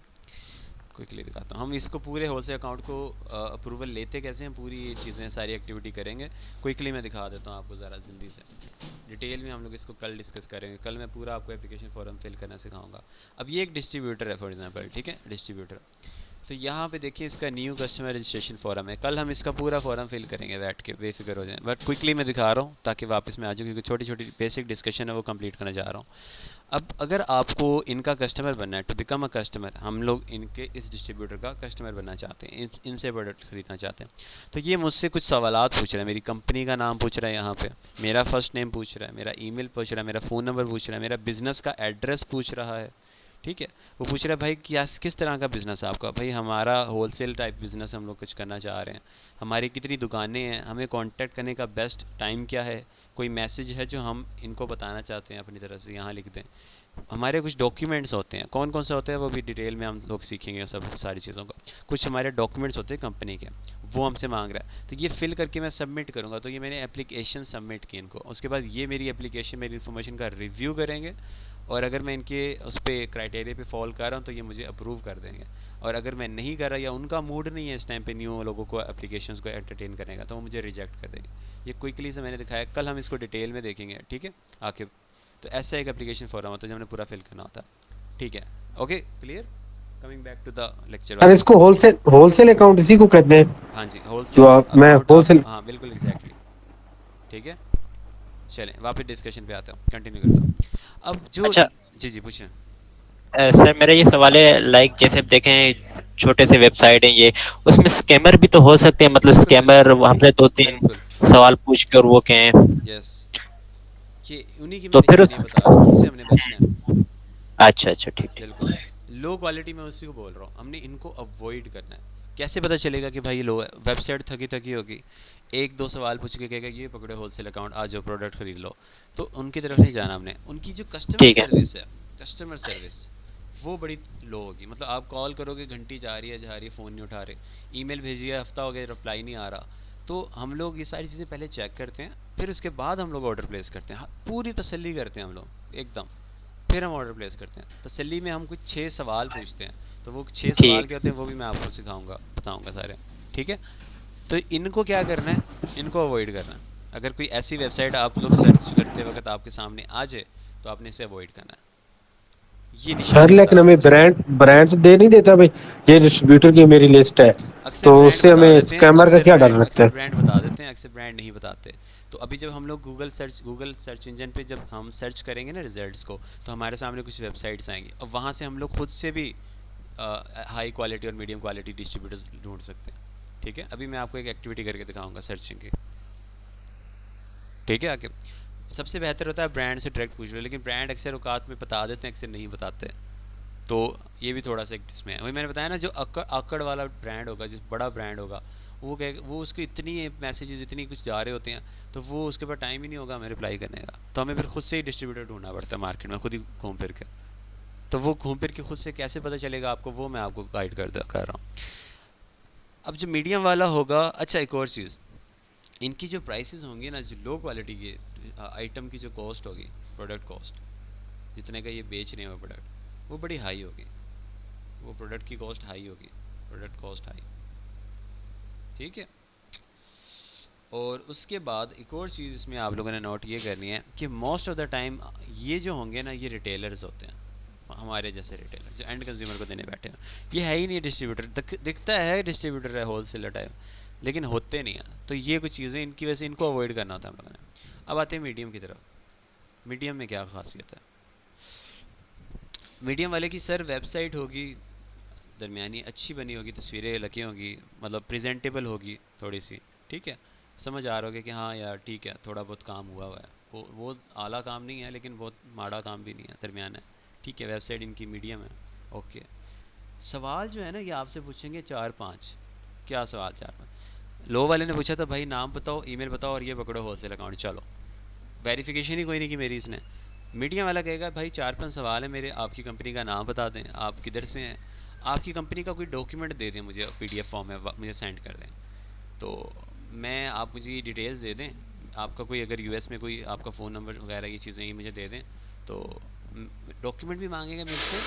क्विकली दिखाता हूँ। हम इसको पूरे होलसेल अकाउंट को अप्रूवल लेते कैसे हैं, पूरी ये चीज़ें सारी एक्टिविटी करेंगे, क्विकली मैं दिखा देता हूँ आपको ज़रा जल्दी से। डिटेल में हम लोग इसको कल डिस्कस करेंगे, कल मैं पूरा आपको एप्लीकेशन फॉर्म फिल करना सिखाऊंगा। अब ये एक डिस्ट्रीब्यूटर है फॉर एग्जांपल, ठीक है, डिस्ट्रीब्यूटर। तो यहाँ पे देखिए इसका न्यू कस्टमर रजिस्ट्रेशन फॉर्म है, कल हम इसका पूरा फॉर्म फिल करेंगे बैठ के, बेफिक्र हो जाएं। बट क्विकली मैं दिखा रहा हूँ ताकि वापस में आ जाऊँ, क्योंकि छोटी छोटी बेसिक डिस्कशन है वो कंप्लीट करने जा रहा हूँ। अब अगर आपको इनका कस्टमर बनना है, टू बिकम अ कस्टमर, हम लोग इनके इस डिस्ट्रीब्यूटर का कस्टमर बनना चाहते हैं, इनसे प्रोडक्ट ख़रीदना चाहते हैं, तो ये मुझसे कुछ सवालात पूछ रहा है, मेरी कंपनी का नाम पूछ रहा है, यहाँ पे मेरा फर्स्ट नेम पूछ रहा है, मेरा ईमेल पूछ रहा है, मेरा फ़ोन नंबर पूछ रहा है, मेरा बिज़नेस का एड्रेस पूछ रहा है, ठीक है। वो पूछ रहा है भाई क्या किस तरह का बिज़नेस है आपका, भाई हमारा होलसेल टाइप बिज़नेस हम लोग कुछ करना चाह रहे हैं, हमारी कितनी दुकानें हैं, हमें कांटेक्ट करने का बेस्ट टाइम क्या है, कोई मैसेज है जो हम इनको बताना चाहते हैं अपनी तरफ से, यहाँ लिख दें। हमारे कुछ डॉक्यूमेंट्स होते हैं, कौन कौन से होते हैं वो भी डिटेल में हम लोग सीखेंगे सब सारी चीज़ों का। कुछ हमारे डॉक्यूमेंट्स होते हैं कंपनी के, वो हमसे मांग रहा है, तो ये फिल करके मैं सबमिट करूँगा। तो ये मैंने एप्लीकेशन सबमिट की इनको, उसके बाद ये मेरी एप्लीकेशन मेरी इन्फॉर्मेशन का रिव्यू करेंगे, और अगर मैं इनके उस पर क्राइटेरिया पे फॉलो कर रहा हूँ तो ये मुझे अप्रूव कर देंगे, और अगर मैं नहीं कर रहा या उनका मूड नहीं है इस टाइम पे न्यू लोगों को एप्लीकेशंस को एंटरटेन करने का, तो वो मुझे रिजेक्ट कर देंगे। ये क्विकली से मैंने दिखाया, कल हम इसको डिटेल में देखेंगे, ठीक है आखिर। तो ऐसा एक एप्लीकेशन फॉर्म होता है जो हमने पूरा फिल करना होता है, ठीक है, okay clear. Coming back to the lecture. अरे इसको होलसेल अकाउंट इसी को कहते हैं? हाँ जी, जो होलसेल मैं होलसेल, हाँ बिल्कुल एग्जैक्टली, ठीक है। चलें वापस डिस्कशन पे आते हैं, कंटिन्यू करता हूँ अब जो। अच्छा जी जी पूछें। सर मेरा ये सवाल है, लाइक जैसे आप देखें छोटे से वेबसाइट है ये, उसमें स्कैमर भी तो हो सकते हैं, मतलब बिल्कुल स्कैमर हमसे 2-3 बिल्कुल, सवाल पूछ कर वो कहें, यस, ये उन्हीं की तो मैं फिर निशानी बता रहा हूँ, उनसे हमने बचना है। अच्छा अच्छा ठीक ठीक। बिल्कुल लो क्वालिटी में उसी को बोल रहा हूँ, हमने इनको अवॉइड करना है। कैसे पता चलेगा कि भाई लो है, वेबसाइट थकी थकी होगी, एक दो सवाल पूछ के कहेगा ये पकड़ो होलसेल अकाउंट, आज जो प्रोडक्ट खरीद लो, तो उनकी तरफ नहीं जाना हमने। उनकी जो कस्टमर ठीक है सर्विस है, कस्टमर सर्विस वो बड़ी लो होगी। मतलब आप कॉल करोगे, घंटी जा रही है, फ़ोन नहीं उठा रहे, ईमेल भेजिए, हफ्ता हो गया, रिप्लाई नहीं आ रहा। तो हम लोग ये सारी चीज़ें पहले चेक करते हैं, फिर उसके बाद हम लोग ऑर्डर प्लेस करते हैं। हाँ, पूरी तसल्ली करते हैं हम लोग एकदम, फिर हम ऑर्डर प्लेस करते हैं। तसल्ली में हम कुछ 6 सवाल पूछते हैं। तो वो 6 सवाल ठीक। क्या होते हैं वो भी मैं आपको सिखाऊंगा, बताऊंगा सारे। ठीक है, तो इनको क्या करना है, इनको अवॉइड करना है। अगर कोई ऐसी वेबसाइट आप लोग सर्च करते वक्त आपके सामने आ जाए तो आपने इसे अवॉइड करना है। ये सर निशानी बता लेकिन रहा हमें हूँ सर। ब्रांड ब्रांड तो दे नहीं देता भाई, ये डिस्ट्रीब्यूटर की मेरी लिस्ट है, अक्सर तो ब्रांड उससे बता हमें देते हैं, स्कैमर का क्या डर लगता अक्सर है? ब्रांड बता देते हैं, अक्सर ब्रांड नहीं बताते। तो अभी जब हम लोग गूगल सर्च इंजन पे जब हम सर्च करेंगे ना रिजल्ट्स को, तो हमारे सामने कुछ वेबसाइट्स आएंगी और वहाँ से हम लोग खुद से भी हाई क्वालिटी और मीडियम क्वालिटी डिस्ट्रीब्यूटर्स ढूंढ सकते हैं। ठीक है, अभी मैं आपको एक एक्टिविटी करके दिखाऊंगा सर्चिंग की। ठीक है, आगे सबसे बेहतर होता है ब्रांड से डायरेक्ट पूछ लो, लेकिन ब्रांड अक्सर औकात में बता देते हैं, अक्सर नहीं बताते। तो ये भी थोड़ा सा एक इसमें है। वही मैंने बताया ना, जो अक्कड़ वाला ब्रांड होगा, जिस बड़ा ब्रांड होगा, वो उसको इतनी मैसेजेस इतनी कुछ जा रहे होते हैं, तो वो उसके पास टाइम ही नहीं होगा हमें रिप्लाई करने का। तो हमें फिर खुद से ही डिस्ट्रीब्यूटर ढूंढना पड़ता है मार्केट में, खुद ही घूम फिर के। तो वो घूम फिर के खुद से कैसे पता चलेगा आपको, वो मैं आपको गाइड कर रहा हूँ। अब जो मीडियम वाला होगा, अच्छा एक और चीज़, इनकी जो प्राइसेस होंगी ना, जो लो क्वालिटी के आइटम की जो कॉस्ट होगी, प्रोडक्ट कॉस्ट, जितने का ये बेच रहे हैं वो प्रोडक्ट, वो बड़ी हाई होगी। वो प्रोडक्ट की कॉस्ट हाई होगी, प्रोडक्ट कॉस्ट हाई। ठीक है, और उसके बाद एक और चीज़ इसमें आप लोगों ने नोट ये करनी है कि मोस्ट ऑफ द टाइम ये जो होंगे ना, ये रिटेलर्स होते हैं, हमारे जैसे रिटेलर जो एंड कंज्यूमर को देने बैठे हैं। ये है ही नहीं डिस्ट्रीब्यूटर, दिखता है डिस्ट्रीब्यूटर है, होलसेलर टाइप, लेकिन होते नहीं हैं। तो ये कुछ चीज़ें इनकी वजह से इनको अवॉइड करना होता है हम लोगों ने। अब आते हैं मीडियम की तरफ। मीडियम में क्या खासियत है? मीडियम वाले की सर वेबसाइट होगी दरमियानी, अच्छी बनी होगी, तस्वीरें लगी होंगी, मतलब प्रेजेंटेबल होगी थोड़ी सी। ठीक है, समझ आ रहा होगा कि हाँ यार ठीक है, थोड़ा बहुत काम हुआ हुआ है, वो आला काम नहीं है लेकिन बहुत माड़ा काम भी नहीं है, दरमियान है। ठीक है, वेबसाइट इनकी मीडियम है। ओके, सवाल जो है ना, ये आपसे पूछेंगे 4-5। क्या सवाल? 4-5। लो वाले ने पूछा था भाई नाम बताओ, ईमेल बताओ और ये पकड़ो होलसेल अकाउंट, चलो वेरिफिकेशन ही कोई नहीं की मेरी इसने। मीडियम वाला कहेगा भाई 4-5 सवाल है मेरे, आपकी कंपनी का नाम बता दें, आप किधर से हैं, आपकी कंपनी का कोई डॉक्यूमेंट दे दें मुझे, पीडीएफ फॉर्म में मुझे सेंड कर दें। तो मैं, आप मुझे डिटेल्स दे दें, आपका कोई अगर यूएस में कोई आपका फ़ोन नंबर वगैरह ये चीज़ें ये मुझे दे दें। तो डॉक्यूमेंट भी मांगेगा मेरे से,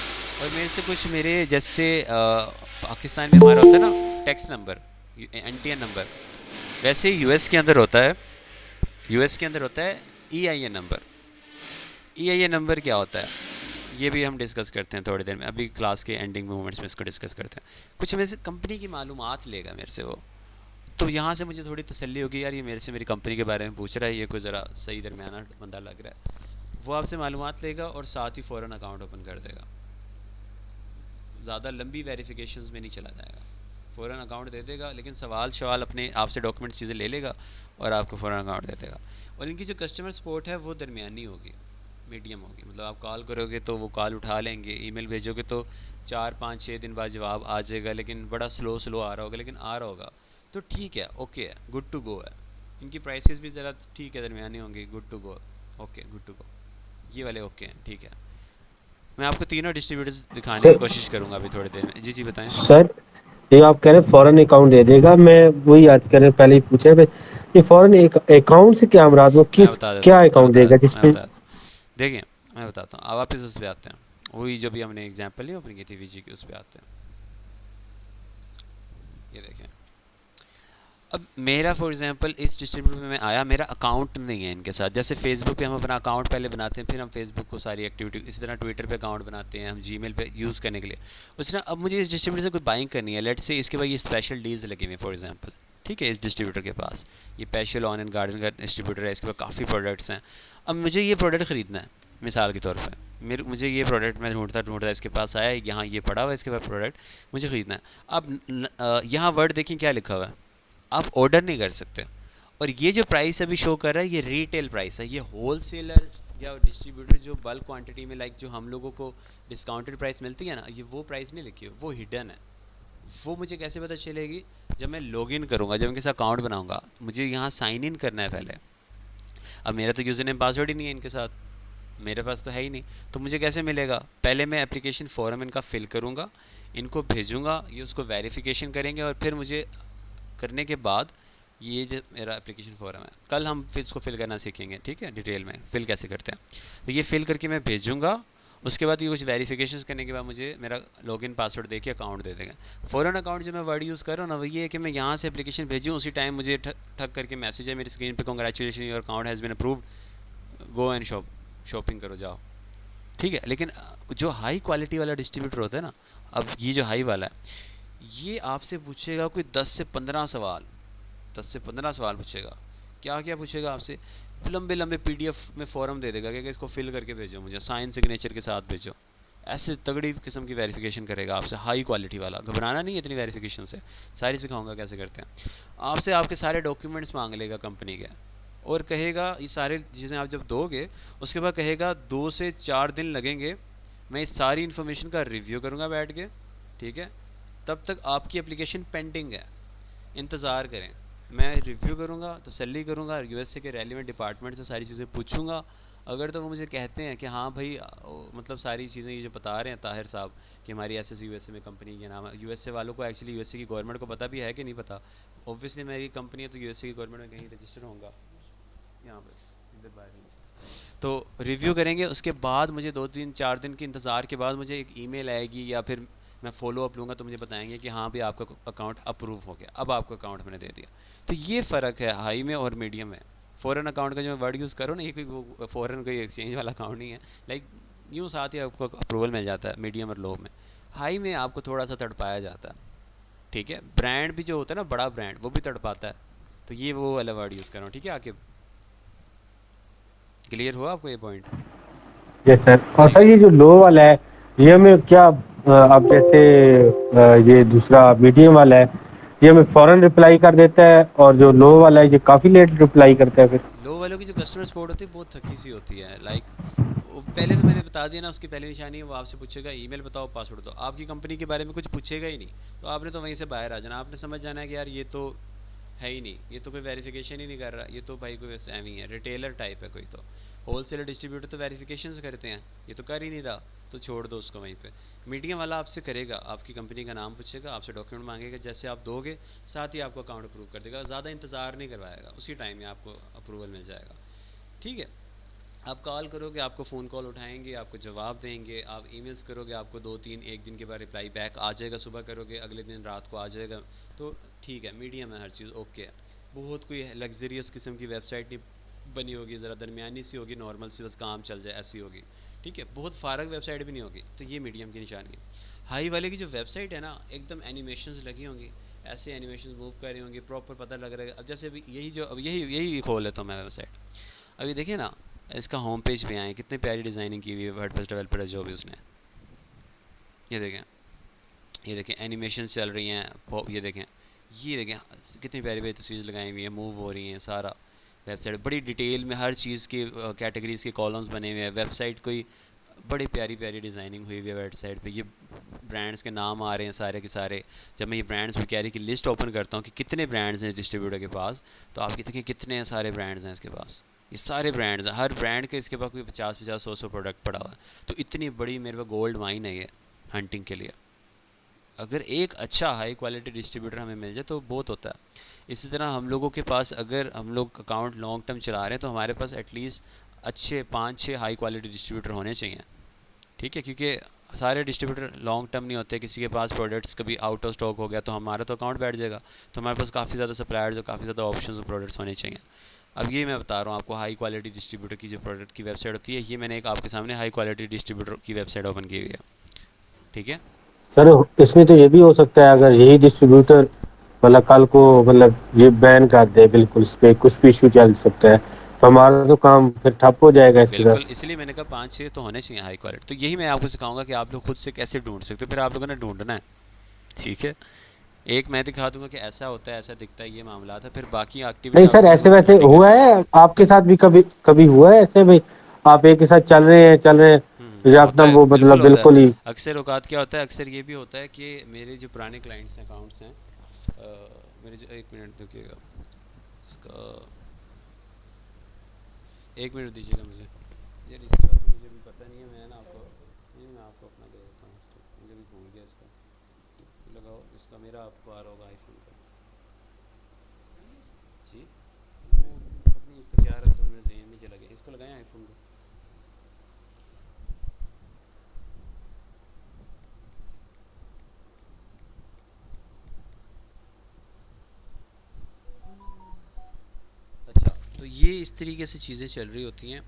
और मेरे से कुछ मेरे जैसे पाकिस्तान में हमारा होता है ना टैक्स नंबर, एनटीएन नंबर, वैसे ही यूएस के अंदर होता है, यूएस के अंदर होता है ईआईएन नंबर। ईआईएन नंबर क्या होता है ये भी हम डिस्कस करते हैं थोड़ी देर में, अभी क्लास के एंडिंग मोमेंट्स में इसको डिस्कस करते हैं। कुछ मेरे से कंपनी की मालूमात लेगा मेरे से वो, तो यहाँ से मुझे थोड़ी तसल्ली होगी यार ये मेरे से मेरी कंपनी के बारे में पूछ रहा है, ये कोई ज़रा सही दरमियाना बंदा लग रहा है। वो आपसे मालूमात लेगा और साथ ही फ़ौरन अकाउंट ओपन कर देगा, ज़्यादा लंबी वेरिफिकेशंस में नहीं चला जाएगा, फ़ौरन अकाउंट दे देगा। लेकिन सवाल अपने आपसे डॉक्यूमेंट्स चीज़ें ले लेगा और आपको फ़ौरन अकाउंट दे देगा। और इनकी जो कस्टमर सपोर्ट है वो दरमियानी होगी, मीडियम होगी। मतलब आप कॉल करोगे तो वो कॉल उठा लेंगे, ईमेल भेजोगे तो 4-5-6 दिन बाद जवाब आ जाएगा, लेकिन बड़ा स्लो आ रहा होगा, लेकिन आ रहा होगा। तो ठीक है, ओके है, गुड टू गो है। इनकी प्राइसेस भी ज़रा ठीक है, दरमियानी होंगी, good to go, okay good to go, ये वाले ओके हैं। ठीक है, मैं आपको तीनों डिस्ट्रीब्यूटर्स दिखाने की सर कोशिश करूँगा अभी थोड़ी देर में। जी जी बताएं। सर ये आप कह रहे हैं फॉरेन अकाउंट दे देगा, मैं वही आज कह रहे हैं, पहले ही पूछा है भाई, ये फॉरेन एक अकाउंट से क्या मुराद, वो मैं किस बता देता क्या हूँ मैं अकाउंट बता देगा देता हूँ मैं जिसमें? बता देता हूँ देखिए, मैं बताता हूँ। अब वापस उस पर आते हैं, वही जो भी हमने एग्जाम्पल नहीं ओपन की थी वीजी की, उस पर आते हैं। ये देखें, अब मेरा फॉर एग्जांपल इस डिस्ट्रीब्यूटर में मैं आया, मेरा अकाउंट नहीं है इनके साथ। जैसे फेसबुक पे हम अपना अकाउंट पहले बनाते हैं, फिर हम फेसबुक को सारी एक्टिविटी, इसी तरह ट्विटर पे अकाउंट बनाते हैं हम जीमेल पे यूज़ करने के लिए। उस तरह अब मुझे इस डिस्ट्रीब्यूटर से कोई बाइंग करनी है, लेट से इसके बाद ये स्पेशल डील्स लगे हुए फॉर एग्जांपल, ठीक है, इस डिस्ट्रीब्यूटर के पास ये स्पेशल ऑन एंड गार्डन का डिस्ट्रीब्यूटर है, इसके पास काफ़ी प्रोडक्ट्स हैं। अब मुझे ये प्रोडक्ट ख़रीदना है, मिसाल के तौर पर मुझे ये प्रोडक्ट मैं ढूंढता इसके पास आया, यहाँ ये पड़ा हुआ है इसके पास प्रोडक्ट, मुझे ख़रीदना है। अब यहाँ वर्ड देखें क्या लिखा हुआ है, आप ऑर्डर नहीं कर सकते। और ये जो प्राइस अभी शो कर रहा है ये रिटेल प्राइस है, ये होलसेलर या डिस्ट्रीब्यूटर जो बल्क क्वांटिटी में, लाइक जो हम लोगों को डिस्काउंटेड प्राइस मिलती है ना, ये वो प्राइस नहीं लिखी है, वो हिडन है। वो मुझे कैसे पता चलेगी? जब मैं लॉगिन करूँगा, जब इनके साथ अकाउंट बनाऊँगा, मुझे यहाँ साइन इन करना है पहले। अब मेरा तो यूज़र नेम पासवर्ड ही नहीं है इनके साथ, मेरे पास तो है ही नहीं, तो मुझे कैसे मिलेगा? पहले मैं एप्लीकेशन फॉर्म इनका फिल करूँगा, इनको भेजूँगा, ये उसको वेरिफिकेशन करेंगे और फिर मुझे करने के बाद ये जो मेरा एप्लीकेशन फॉर्म है, कल हम फिर इसको फिल करना सीखेंगे, ठीक है, डिटेल में फिल कैसे करते हैं। तो ये फिल करके मैं भेजूँगा, उसके बाद ये कुछ वेरिफिकेशंस करने के बाद मुझे मेरा लॉगिन पासवर्ड दे के अकाउंट दे देगा। फ़ौरन अकाउंट जो मैं वर्ड यूज़ कर रहा हूँ ना, वो ये है कि मैं यहाँ से एप्लीकेशन भेजूँ, उसी टाइम मुझे ठक करके मैसेज है मेरी स्क्रीन पे, congratulation your account has been approved, go and shopping करो जाओ, ठीक है। लेकिन जो हाई क्वालिटी वाला डिस्ट्रीब्यूटर होता है ना, अब ये जो हाई वाला है, ये आपसे पूछेगा कोई 10 से 15 सवाल, 10 से 15 सवाल पूछेगा। क्या क्या पूछेगा आपसे? लंबे लंबे पीडीएफ में फॉर्म दे देगा कि इसको फिल करके भेजो, मुझे साइन सिग्नेचर के साथ भेजो। ऐसे तगड़ी किस्म की वेरिफिकेशन करेगा आपसे, हाई क्वालिटी वाला। घबराना नहीं है इतनी वेरिफिकेशन से, सारी सिखाऊंगा कैसे करते हैं। आपसे आपके सारे डॉक्यूमेंट्स मांग लेगा कंपनी के, और कहेगा ये सारे चीज़ें आप जब दोगे, उसके बाद कहेगा 2 से 4 दिन लगेंगे, मैं इस सारी इन्फॉर्मेशन का रिव्यू करूँगा बैठ के, ठीक है। तब तक आपकी एप्लीकेशन पेंडिंग है, इंतज़ार करें। मैं रिव्यू करूँगा, तसल्ली करूँगा, यूएसए के रेलिवेंट डिपार्टमेंट से सारी चीज़ें पूछूंगा। अगर तो वो मुझे कहते हैं कि हाँ भाई मतलब सारी चीज़ें ये जो बता रहे हैं ताहिर साहब कि हमारी ऐसे यूएसए में कंपनी के नाम है, यूएसए वालों को एक्चुअली यूएसए की गवर्नमेंट को पता भी है कि नहीं पता? ऑब्वियसली मेरी कंपनी है तो यूएसए की गवर्नमेंट में कहीं रजिस्टर होगा, यहाँ पर इधर बाहर। तो रिव्यू करेंगे, उसके बाद मुझे 2-3-4 दिन के इंतज़ार के बाद मुझे एक ईमेल आएगी या फिर मैं फॉलो अप लूँगा, तो मुझे बताएंगे कि हाँ भाई आपका अकाउंट अप्रूव हो गया, अब आपका अकाउंट मैंने दे दिया। तो ये फ़र्क है हाई में और मीडियम में। फ़ॉरेन अकाउंट का जो मैं वर्ड यूज़ करूँ ना, ये कोई वो फ़ॉरेन कोई एक्सचेंज वाला अकाउंट नहीं है, लाइक यूँ साथ ही आपको अप्रूवल मिल जाता है मीडियम और लो में। हाई में आपको थोड़ा सा तड़पाया जाता है, ठीक है। ब्रांड भी जो होता है ना, बड़ा ब्रांड, वो भी तड़पाता है। तो ये वो वाला वर्ड यूज़ कर रहा हूँ, ठीक है। आके क्लियर हुआ आपको ये पॉइंट? Yes sir. और सर ये जो लो वाला है, ये हमें क्या अब जैसे ये दूसरा मीडियम वाला है, ये हमें फौरन रिप्लाई कर देता है, और जो लो वाला है ये काफ़ी लेट रिप्लाई करता है फिर। लो वालों की जो कस्टमर सपोर्ट होती है बहुत थकी सी होती है, लाइक पहले तो मैंने बता दिया ना, उसकी पहली निशानी है वो आपसे पूछेगा ईमेल बताओ पासवर्ड दो, आपकी कंपनी के बारे में कुछ पूछेगा ही नहीं। तो आपने तो वहीं से बाहर आ जाना, आपने समझ जाना है कि यार ये तो है ही नहीं, ये तो कोई वेरिफिकेशन ही नहीं कर रहा, ये तो भाई कोई वैसे एवी है, रिटेलर टाइप है कोई। तो होलसेलर डिस्ट्रीब्यूटर तो वेरिफिकेशन करते हैं, ये तो कर ही नहीं रहा, तो छोड़ दो उसको वहीं पे। मीडियम वाला आपसे करेगा, आपकी कंपनी का नाम पूछेगा, आपसे डॉक्यूमेंट मांगेगा, जैसे आप दोगे साथ ही आपको अकाउंट अप्रूव कर देगा, ज़्यादा इंतज़ार नहीं करवाएगा, उसी टाइम में आपको अप्रूवल मिल जाएगा, ठीक है। आप कॉल करोगे, आपको फ़ोन कॉल उठाएंगे, आपको जवाब देंगे, आप ईमेल्स करोगे, आपको 2-3 एक दिन के बाद रिप्लाई बैक आ जाएगा, सुबह करोगे अगले दिन रात को आ जाएगा। तो ठीक है, मीडियम है, हर चीज़ ओके है। बहुत कोई लग्जरियस किस्म की वेबसाइट नहीं बनी होगी, ज़रा दरमियानी सी होगी, नॉर्मल सी, बस काम चल जाए ऐसी होगी, ठीक है। बहुत फारग वेबसाइट भी नहीं होगी, तो ये मीडियम की निशानी है। हाई वाले की जो वेबसाइट है ना, एकदम एनिमेशंस लगी होंगी, ऐसे एनिमेशन मूव कर रही होंगी, प्रॉपर पता लग रहा है। अब जैसे अभी यही जो अब यही खोल लेता हूँ मैं वेबसाइट, अभी देखिए ना, इसका होम पेज पे आए, कितनी प्यारी डिज़ाइनिंग की हुई है वर्डप्रेस डेवलपर जो भी उसने, ये देखें, ये देखें एनिमेशन चल रही हैं, ये देखें कितनी प्यारी प्यारी तस्वीर लगाई हुई है, मूव हो रही हैं, सारा वेबसाइट बड़ी डिटेल में हर चीज़ की कैटेगरीज के कॉलम्स बने हुए हैं, वेबसाइट कोई बड़ी प्यारी प्यारी डिज़ाइनिंग हुई हुई है वेबसाइट पे। ये ब्रांड्स के नाम आ रहे हैं सारे के सारे। जब मैं ये ब्रांड्स भी कैरी की लिस्ट ओपन करता हूँ कि कितने ब्रांड्स हैं डिस्ट्रीब्यूटर के पास, तो आप देखिए कितने सारे ब्रांड्स हैं इसके पास, ये सारे ब्रांड्स हैं, हर ब्रांड के इसके पास कोई 50-50 100 प्रोडक्ट पड़ा हुआ है। तो इतनी बड़ी मेरे पास गोल्ड माइन है ये हंटिंग के लिए। अगर एक अच्छा हाई क्वालिटी डिस्ट्रीब्यूटर हमें मिल जाए तो बहुत होता है। इसी तरह हम लोगों के पास अगर हम लोग अकाउंट लॉन्ग टर्म चला रहे हैं तो हमारे पास एटलीस्ट अच्छे 5-6 हाई क्वालिटी डिस्ट्रीब्यूटर होने चाहिए, ठीक है। क्योंकि सारे डिस्ट्रीब्यूटर लॉन्ग टर्म नहीं होते, किसी के पास प्रोडक्ट्स कभी आउट ऑफ स्टॉक हो गया तो हमारा तो अकाउंट बैठ जाएगा। तो हमारे पास काफ़ी ज़्यादा सप्लायर्स और काफ़ी ज़्यादा ऑप्शन प्रोडक्ट्स होने चाहिए। अब ये मैं बता रहा हूँ आपको, हाई क्वालिटी डिस्ट्रीब्यूटर की जो प्रोडक्ट की वेबसाइट होती है, ये मैंने एक आपके सामने हाई क्वालिटी डिस्ट्रीब्यूटर की वेबसाइट ओपन की हुई है, ठीक है। सर इसमें तो ये भी हो सकता है, अगर यही डिस्ट्रीब्यूटर मतलब कल को मतलब ये बैन कर दे बिल्कुल, इस पे कुछ भी इशू चल सकता है, तो हमारा तो काम फिर ठप हो जाएगा इसके साथ। बिल्कुल, इसलिए मैंने कहा 5-6 तो होने चाहिए हाई क्वालिटी। तो यही मैं आपको सिखाऊंगा कि आप लोग खुद से कैसे ढूंढ सकते हो, फिर आप लोगों ने ढूंढना है, ठीक है। एक मैं दिखा दूंगा कि ऐसा होता है, ऐसा दिखता है, ये मामला था, फिर बाकी एक्टिविटी नहीं आप सर, लोग ऐसे खुद वैसे ढूंढेंगे। हुआ है आपके साथ भी? कभी कभी हुआ है ऐसे भाई, आप एक के साथ चल रहे हैं तो होता एकदम है, वो बिल्कुल मतलब होता है। बिल्कुल ही। अक्सर औकात क्या होता है, अक्सर ये भी होता है कि मेरे जो पुराने क्लाइंट्स हैं, अकाउंट्स हैं, मेरे जो, एक मिनट रुकिएगा, इसका 1 मिनट दीजिएगा मुझे। यार इसका तो मुझे भी पता नहीं है, मैं ना आपको नहीं, मैं आपको अपना दे देता हूँ, तो मुझे भी भूल गया इसका। लगाओ इसका, मेरा आपको आ रहा होगा आईफोन का जी। वो पता नहीं इसका क्या रहा, तो मेरे जहन में चला गया। इसको लगाएं आईफोन को। अच्छा, तो ये इस तरीके से चीज़ें चल रही होती हैं।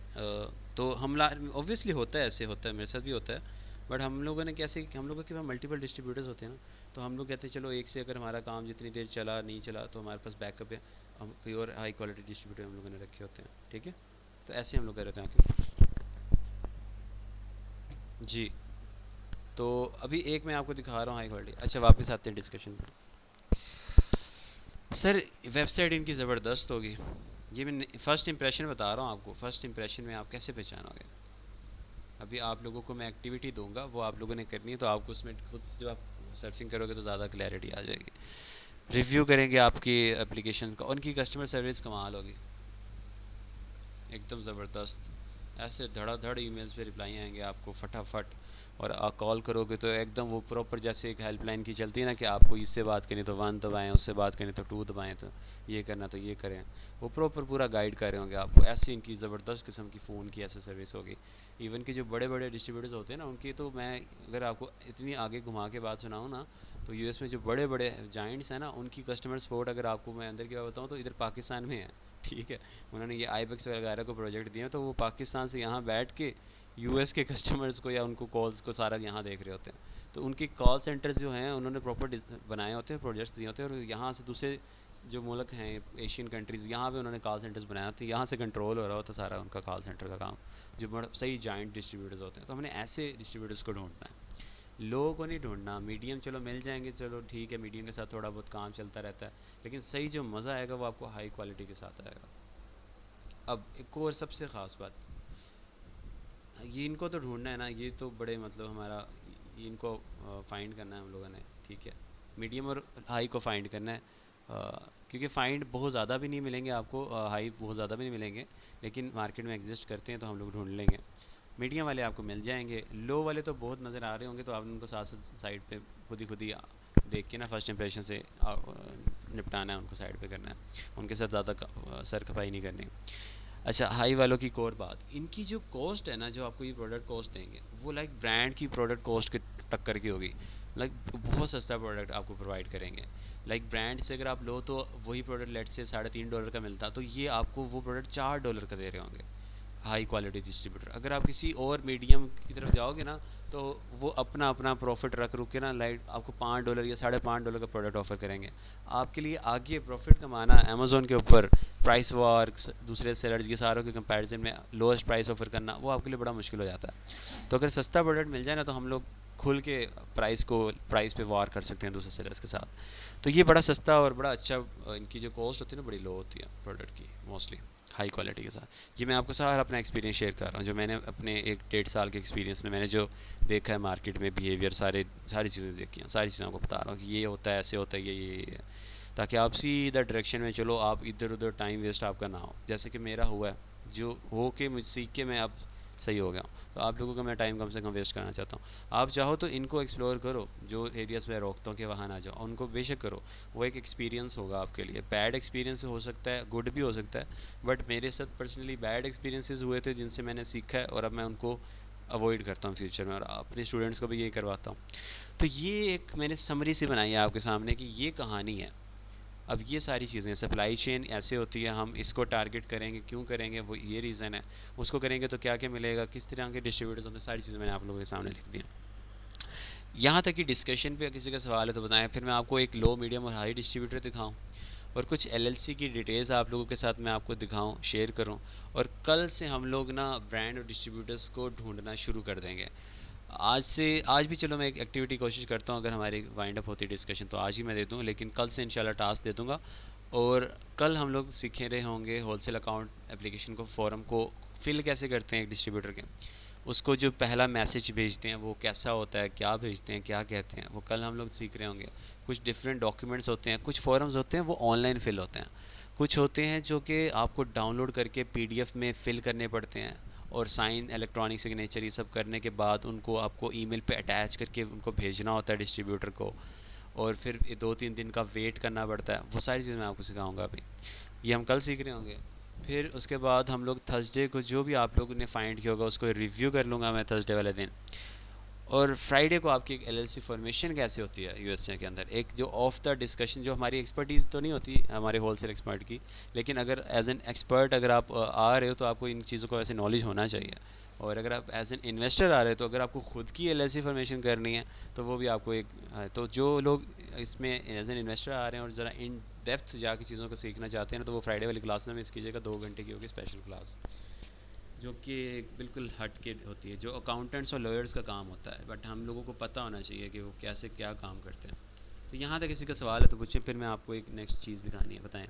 तो हम ऑब्वियसली होता है, ऐसे होता है, मेरे साथ भी होता है। बट हम लोगों ने कैसे, हम लोगों के पास मल्टीपल डिस्ट्रीब्यूटर्स होते हैं ना, तो हम लोग कहते हैं चलो एक से अगर हमारा काम जितनी देर चला नहीं चला तो हमारे पास बैकअप है, हम कोई और हाई क्वालिटी डिस्ट्रीब्यूटर हम लोगों ने रखे होते हैं। ठीक है, तो ऐसे हम लोग कर रहे हैं जी। तो अभी एक मैं आपको दिखा रहा हूँ हाई क्वालिटी। अच्छा, वापस आते हैं डिस्कशन पे। सर वेबसाइट इनकी ज़बरदस्त होगी, ये मैं फ़र्स्ट इंप्रेशन बता रहा हूँ आपको। फ़र्स्ट इंप्रेशन में आप कैसे पहचानोगे? अभी आप लोगों को मैं एक्टिविटी दूंगा, वो आप लोगों ने करनी है, तो आपको उसमें खुद जब आप सर्फिंग करोगे तो ज़्यादा क्लैरिटी आ जाएगी। रिव्यू करेंगे आपकी एप्लीकेशन का, उनकी कस्टमर सर्विस कमाल होगी, एकदम ज़बरदस्त। ऐसे धड़ाधड़ ईमेल्स पे रिप्लाई आएंगे आपको फटाफट, और कॉल करोगे तो एकदम वो प्रॉपर जैसे एक हेल्पलाइन की चलती है ना, कि आपको इससे बात करनी तो 1 दबाएं, उससे बात करनी तो 2 दबाएं, तो ये करना तो ये करें। वो प्रॉपर पूरा गाइड कर रहे होंगे आपको। ऐसी इनकी ज़बरदस्त किस्म की फ़ोन की ऐसे सर्विस होगी। इवन कि जो बड़े बड़े डिस्ट्रीब्यूटर्स होते हैं ना, उनकी तो मैं अगर आपको इतनी आगे घुमा के बात सुनाऊँ ना, तो यूएस में जो बड़े बड़े जाइंट्स हैं ना, उनकी कस्टमर सपोर्ट अगर आपको मैं अंदर की बात बताऊँ तो इधर पाकिस्तान में है। ठीक है, उन्होंने ये आईबेक्स वगैरह को प्रोजेक्ट दिए हैं, तो वो पाकिस्तान से यहाँ बैठ के यूएस के कस्टमर्स को या उनको कॉल्स को सारा यहाँ देख रहे होते हैं। तो उनके कॉल सेंटर्स जो हैं उन्होंने प्रॉपर बनाए होते हैं, प्रोजेक्ट्स दिए होते हैं, और यहाँ से दूसरे जो मुल्क हैं एशियन कंट्रीज़, यहाँ पे उन्होंने कॉल सेंटर्स बनाए होते हैं, यहाँ से कंट्रोल हो रहा होता है सारा उनका कॉल सेंटर का काम, जो बड़ा सही जॉइंट डिस्ट्रीब्यूटर्स होते हैं। तो हमने ऐसे डिस्ट्रीब्यूटर्स को ढूंढना है, लोगों को नहीं ढूंढना। मीडियम चलो मिल जाएंगे, चलो ठीक है, मीडियम के साथ थोड़ा बहुत काम चलता रहता है, लेकिन सही जो मज़ा आएगा वो आपको हाई क्वालिटी के साथ आएगा। अब एक और सबसे ख़ास बात, ये इनको तो ढूंढना है ना, ये तो बड़े मतलब हमारा इनको फाइंड करना है हम लोगों ने। ठीक है, मीडियम और हाई को फाइंड करना है, क्योंकि फाइंड बहुत ज़्यादा भी नहीं मिलेंगे आपको, हाई बहुत ज़्यादा भी नहीं मिलेंगे, लेकिन मार्केट में एग्जिस्ट करते हैं तो हम लोग ढूंढ लेंगे। मीडियम वाले आपको मिल जाएंगे, लो वाले तो बहुत नज़र आ रहे होंगे, तो आप उनको साथ साथ साइड पे खुद ही देख के ना फर्स्ट इंप्रेशन से निपटाना है, उनको साइड पे करना है, उनके साथ ज़्यादा सर खपाई नहीं करनी। अच्छा, हाई वालों की एक और बात, इनकी जो कॉस्ट है ना, जो आपको ये प्रोडक्ट कॉस्ट देंगे वो लाइक ब्रांड की प्रोडक्ट कॉस्ट के टक्कर की होगी। लाइक बहुत सस्ता प्रोडक्ट आपको प्रोवाइड करेंगे। लाइक ब्रांड से अगर आप लो तो वही प्रोडक्ट लेट से $3.5 का मिलता, तो ये आपको वो प्रोडक्ट $4 का दे रहे होंगे हाई क्वालिटी डिस्ट्रीब्यूटर। अगर आप किसी और मीडियम की तरफ जाओगे ना, तो वो अपना अपना प्रॉफिट रख रुक के ना लाइक आपको $5 या $5.5 का प्रोडक्ट ऑफर करेंगे। आपके लिए आगे प्रॉफिट कमाना अमेज़ोन के ऊपर प्राइस वॉर, दूसरे सेलर्स के सारों के कंपैरिजन में लोएस्ट प्राइस ऑफर करना, वो आपके लिए बड़ा मुश्किल हो जाता है। तो अगर सस्ता प्रोडक्ट मिल जाए ना, तो हम लोग खुल के प्राइस पे वार कर सकते हैं दूसरे सेलर्स के साथ। तो ये बड़ा सस्ता और बड़ा अच्छा, इनकी जो कॉस्ट होती है ना बड़ी लो होती है प्रोडक्ट की मोस्टली हाई क्वालिटी के साथ। ये मैं आपको सारा अपना एक्सपीरियंस शेयर कर रहा हूँ, जो मैंने अपने 1-1.5 साल के एक्सपीरियंस में मैंने जो देखा है मार्केट में बिहेवियर, सारी चीज़ें देखी हैं, सारी चीज़ें आपको बता रहा हूँ कि ये होता है, ऐसे होता है, ये ताकि आप सीधा डायरेक्शन में चलो, आप इधर उधर टाइम वेस्ट आपका ना हो, जैसे कि मेरा हुआ है, जो हो के मुझ सीख के मैं अब सही हो गया हूँ। तो आप लोगों का मैं टाइम कम से कम वेस्ट करना चाहता हूँ। आप चाहो तो इनको एक्सप्लोर करो, जो एरियाज़ में रोकता हूँ कि वहाँ ना जाओ, उनको बेशक करो, वो एक एक्सपीरियंस होगा आपके लिए। बैड एक्सपीरियंस हो सकता है, गुड भी हो सकता है, बट मेरे साथ पर्सनली बैड एक्सपीरियंसेस हुए थे जिनसे मैंने सीखा है, और अब मैं उनको अवॉइड करता हूँ फ्यूचर में, और अपने स्टूडेंट्स को भी यही करवाता हूँ। तो ये एक मैंने समरी सी बनाई है आपके सामने कि ये कहानी है। अब ये सारी चीज़ें, सप्लाई चेन ऐसे होती है, हम इसको टारगेट करेंगे, क्यों करेंगे, वो ये रीज़न है, उसको करेंगे तो क्या क्या मिलेगा, किस तरह के डिस्ट्रीब्यूटर्स होते हैं, सारी चीज़ें मैंने आप लोगों के सामने लिख दी हैं। यहाँ तक कि डिस्कशन पे किसी का सवाल है तो बताएं, फिर मैं आपको एक लो, मीडियम और हाई डिस्ट्रीब्यूटर दिखाऊँ, और कुछ एलएलसी की डिटेल्स आप लोगों के साथ मैं आपको दिखाऊं, शेयर करूं। और कल से हम लोग ना ब्रांड और डिस्ट्रीब्यूटर्स को ढूंढना शुरू कर देंगे। आज भी चलो मैं एक एक्टिविटी कोशिश करता हूं, अगर हमारी वाइंड अप होती डिस्कशन तो आज ही मैं दे दूं, लेकिन कल से इंशाल्लाह टास्क दे दूंगा। और कल हम लोग सीखे रहे होंगे होलसेल अकाउंट एप्लीकेशन को, फॉर्म को फिल कैसे करते हैं एक डिस्ट्रीब्यूटर के, उसको जो पहला मैसेज भेजते हैं वो कैसा होता है, क्या भेजते हैं, क्या कहते हैं, वो कल हम लोग सीख रहे होंगे। कुछ डिफरेंट डॉक्यूमेंट्स होते हैं, कुछ फॉर्म्स होते हैं वो ऑनलाइन फिल होते हैं, कुछ होते हैं जो कि आपको डाउनलोड करके पीडीएफ में फिल करने पड़ते हैं, और साइन, इलेक्ट्रॉनिक सिग्नेचर, ये सब करने के बाद उनको आपको ईमेल पे अटैच करके उनको भेजना होता है डिस्ट्रीब्यूटर को, और फिर 2-3 दिन का वेट करना पड़ता है। वो सारी चीज़ मैं आपको सिखाऊंगा अभी, ये हम कल सीख रहे होंगे। फिर उसके बाद हम लोग थर्सडे को जो भी आप लोगों ने फाइंड किया होगा उसको रिव्यू कर लूँगा मैं थर्सडे वाले दिन। और फ्राइडे को आपकी एक एलएलसी फॉर्मेशन कैसे होती है यूएसए के अंदर, एक जो ऑफ द डिस्कशन, जो हमारी एक्सपर्टीज़ तो नहीं होती हमारे होलसेल एक्सपर्ट की, लेकिन अगर एज एन एक्सपर्ट अगर आप आ रहे हो तो आपको इन चीज़ों को ऐसे नॉलेज होना चाहिए। और अगर आप एज एन इन्वेस्टर आ रहे हो तो अगर आपको खुद की एलएलसी फॉर्मेशन करनी है तो वो भी आपको एक तो जो लोग इसमें एज एन इन्वेस्टर आ रहे हैं और ज़रा इन डेप्थ जाके चीज़ों को सीखना चाहते हैं तो वो फ्राइडे वाली क्लास में मिस कीजिएगा, 2 घंटे की होगी स्पेशल क्लास, जो कि बिल्कुल हट के होती है, जो अकाउंटेंट्स और लॉयर्स का काम होता है, बट हम लोगों को पता होना चाहिए कि वो कैसे क्या काम करते हैं। तो यहाँ तक किसी का सवाल है तो पूछें, फिर मैं आपको एक नेक्स्ट चीज़ दिखानी है, बताएं।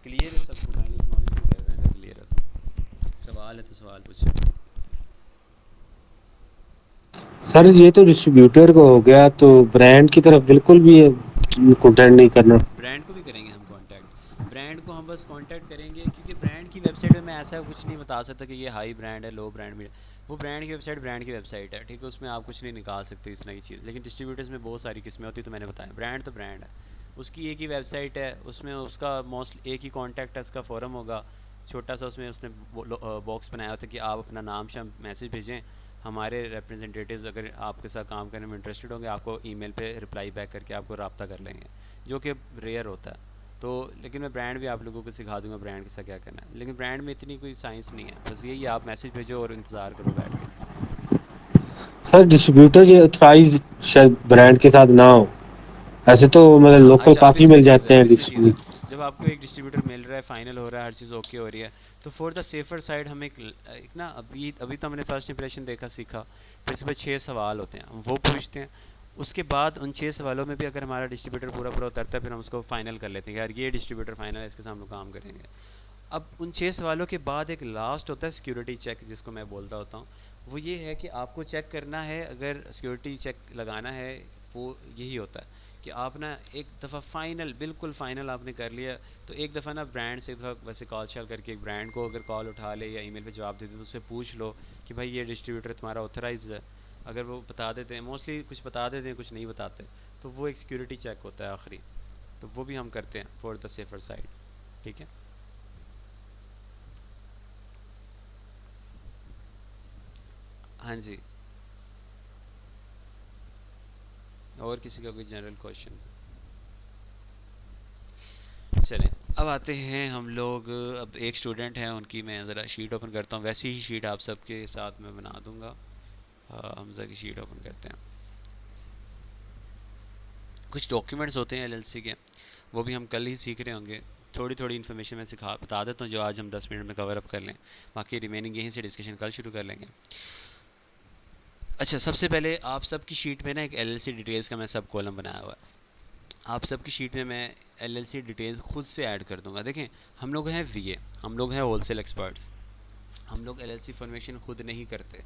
क्लियर है सबको? काइंडली नॉलेज नहीं कर रहे हैं, क्लियर है तो सवाल है तो सवाल पूछें। सर ये तो डिस्ट्रीब्यूटर को हो गया, तो ब्रांड की तरफ बिल्कुल भी कंटेंट नहीं करना। ब्रांड को भी करेंगे हम कांटेक्ट, ब्रांड को हम बस कांटेक्ट करेंगे, क्योंकि ब्रांड की वेबसाइट में मैं ऐसा कुछ नहीं बता सकता कि ये हाई ब्रांड है, लो ब्रांड भी। वो ब्रांड की वेबसाइट है, ठीक है, उसमें आप कुछ नहीं निकाल सकते इस तरह की चीज़। लेकिन डिस्ट्रीब्यूटर्स में बहुत सारी किस्में होती है, तो मैंने बताया ब्रांड तो ब्रांड है, उसकी एक ही वेबसाइट है, उसमें उसका मोस्ट एक ही कॉन्टैक्ट है, उसका फोरम होगा छोटा सा, उसमें उसने बॉक्स बनाया होता है कि आप अपना नाम शाम मैसेज भेजें, हमारे रिप्रेजेंटेटिव्स अगर आपके साथ काम करने में इंटरेस्टेड होंगे आपको ईमेल पे रिप्लाई बैक करके आपको रब्ता कर लेंगे, जो कि रेयर होता है। तो लेकिन मैं ब्रांड भी आप लोगों को सिखा दूंगा ब्रांड के साथ क्या करना है, लेकिन ब्रांड में इतनी कोई साइंस नहीं है, बस यही आप मैसेज भेजो और इंतज़ार करो बैठ के। सर डिस्ट्रीब्यूटर ये ऑथराइज शायद ब्रांड के साथ ना हो, ऐसे तो मतलब हाँ लोकल अच्छा, काफ़ी मिल जाते हैं फिर से चीज़ है, डिस्ट्रीब्यूटर। जब आपको एक डिस्ट्रीब्यूटर मिल रहा है, फाइनल हो रहा है, हर चीज़ ओके हो रही है, तो फॉर द सेफर साइड हम एक ना अभी अभी तो हमने फर्स्ट इंप्रेशन देखा सीखा, फिर इस पर 6 सवाल होते हैं, हम वो पूछते हैं। उसके बाद उन 6 सवालों में भी अगर हमारा डिस्ट्रीब्यूटर पूरा पूरा उतरता है, फिर हम उसको फाइनल कर लेते हैं कि यार ये डिस्ट्रीब्यूटर फाइनल है, इसके साथ हम लोग काम करेंगे। अब उन 6 सवालों के बाद एक लास्ट होता है सिक्योरिटी चेक, जिसको मैं बोलता होता हूँ। वो ये है कि आपको चेक करना है, अगर सिक्योरिटी चेक लगाना है, वो यही होता है कि आप ना एक दफ़ा फ़ाइनल, बिल्कुल फ़ाइनल आपने कर लिया, तो एक दफ़ा ना ब्रांड से एक दफ़ा वैसे कॉल शाल करके एक ब्रांड को अगर कॉल उठा ले या ईमेल पे जवाब दे दे तो उससे पूछ लो कि भाई ये डिस्ट्रीब्यूटर तुम्हारा ऑथराइज है। अगर वो बता देते हैं, मोस्टली कुछ बता देते हैं, कुछ नहीं बताते, तो वो एक सिक्योरिटी चेक होता है आखिरी, तो वो भी हम करते हैं फॉर द सेफर साइड, ठीक है। हाँ जी, और किसी का कोई जनरल क्वेश्चन? चलें, अब आते हैं हम लोग, अब एक स्टूडेंट हैं उनकी मैं ज़रा शीट ओपन करता हूँ, वैसी ही शीट आप सबके साथ मैं बना दूँगा। हमज़ा की शीट ओपन करते हैं। कुछ डॉक्यूमेंट्स होते हैं एलएलसी के, वो भी हम कल ही सीख रहे होंगे, थोड़ी थोड़ी इन्फॉर्मेशन मैं बता देता हूँ जो आज हम 10 मिनट में कवर अप कर लें, बाकी रिमेनिंग यहीं से डिस्कशन कल शुरू कर लेंगे। अच्छा, सबसे पहले आप सबकी शीट में ना एक एलएलसी डिटेल्स का मैं सब कॉलम बनाया हुआ है, आप सबकी शीट में मैं एलएलसी डिटेल्स खुद से ऐड कर दूंगा। देखें, हम लोग हैं वीए, हम लोग हैं होलसेल एक्सपर्ट्स, हम लोग एलएलसी फॉर्मेशन खुद नहीं करते।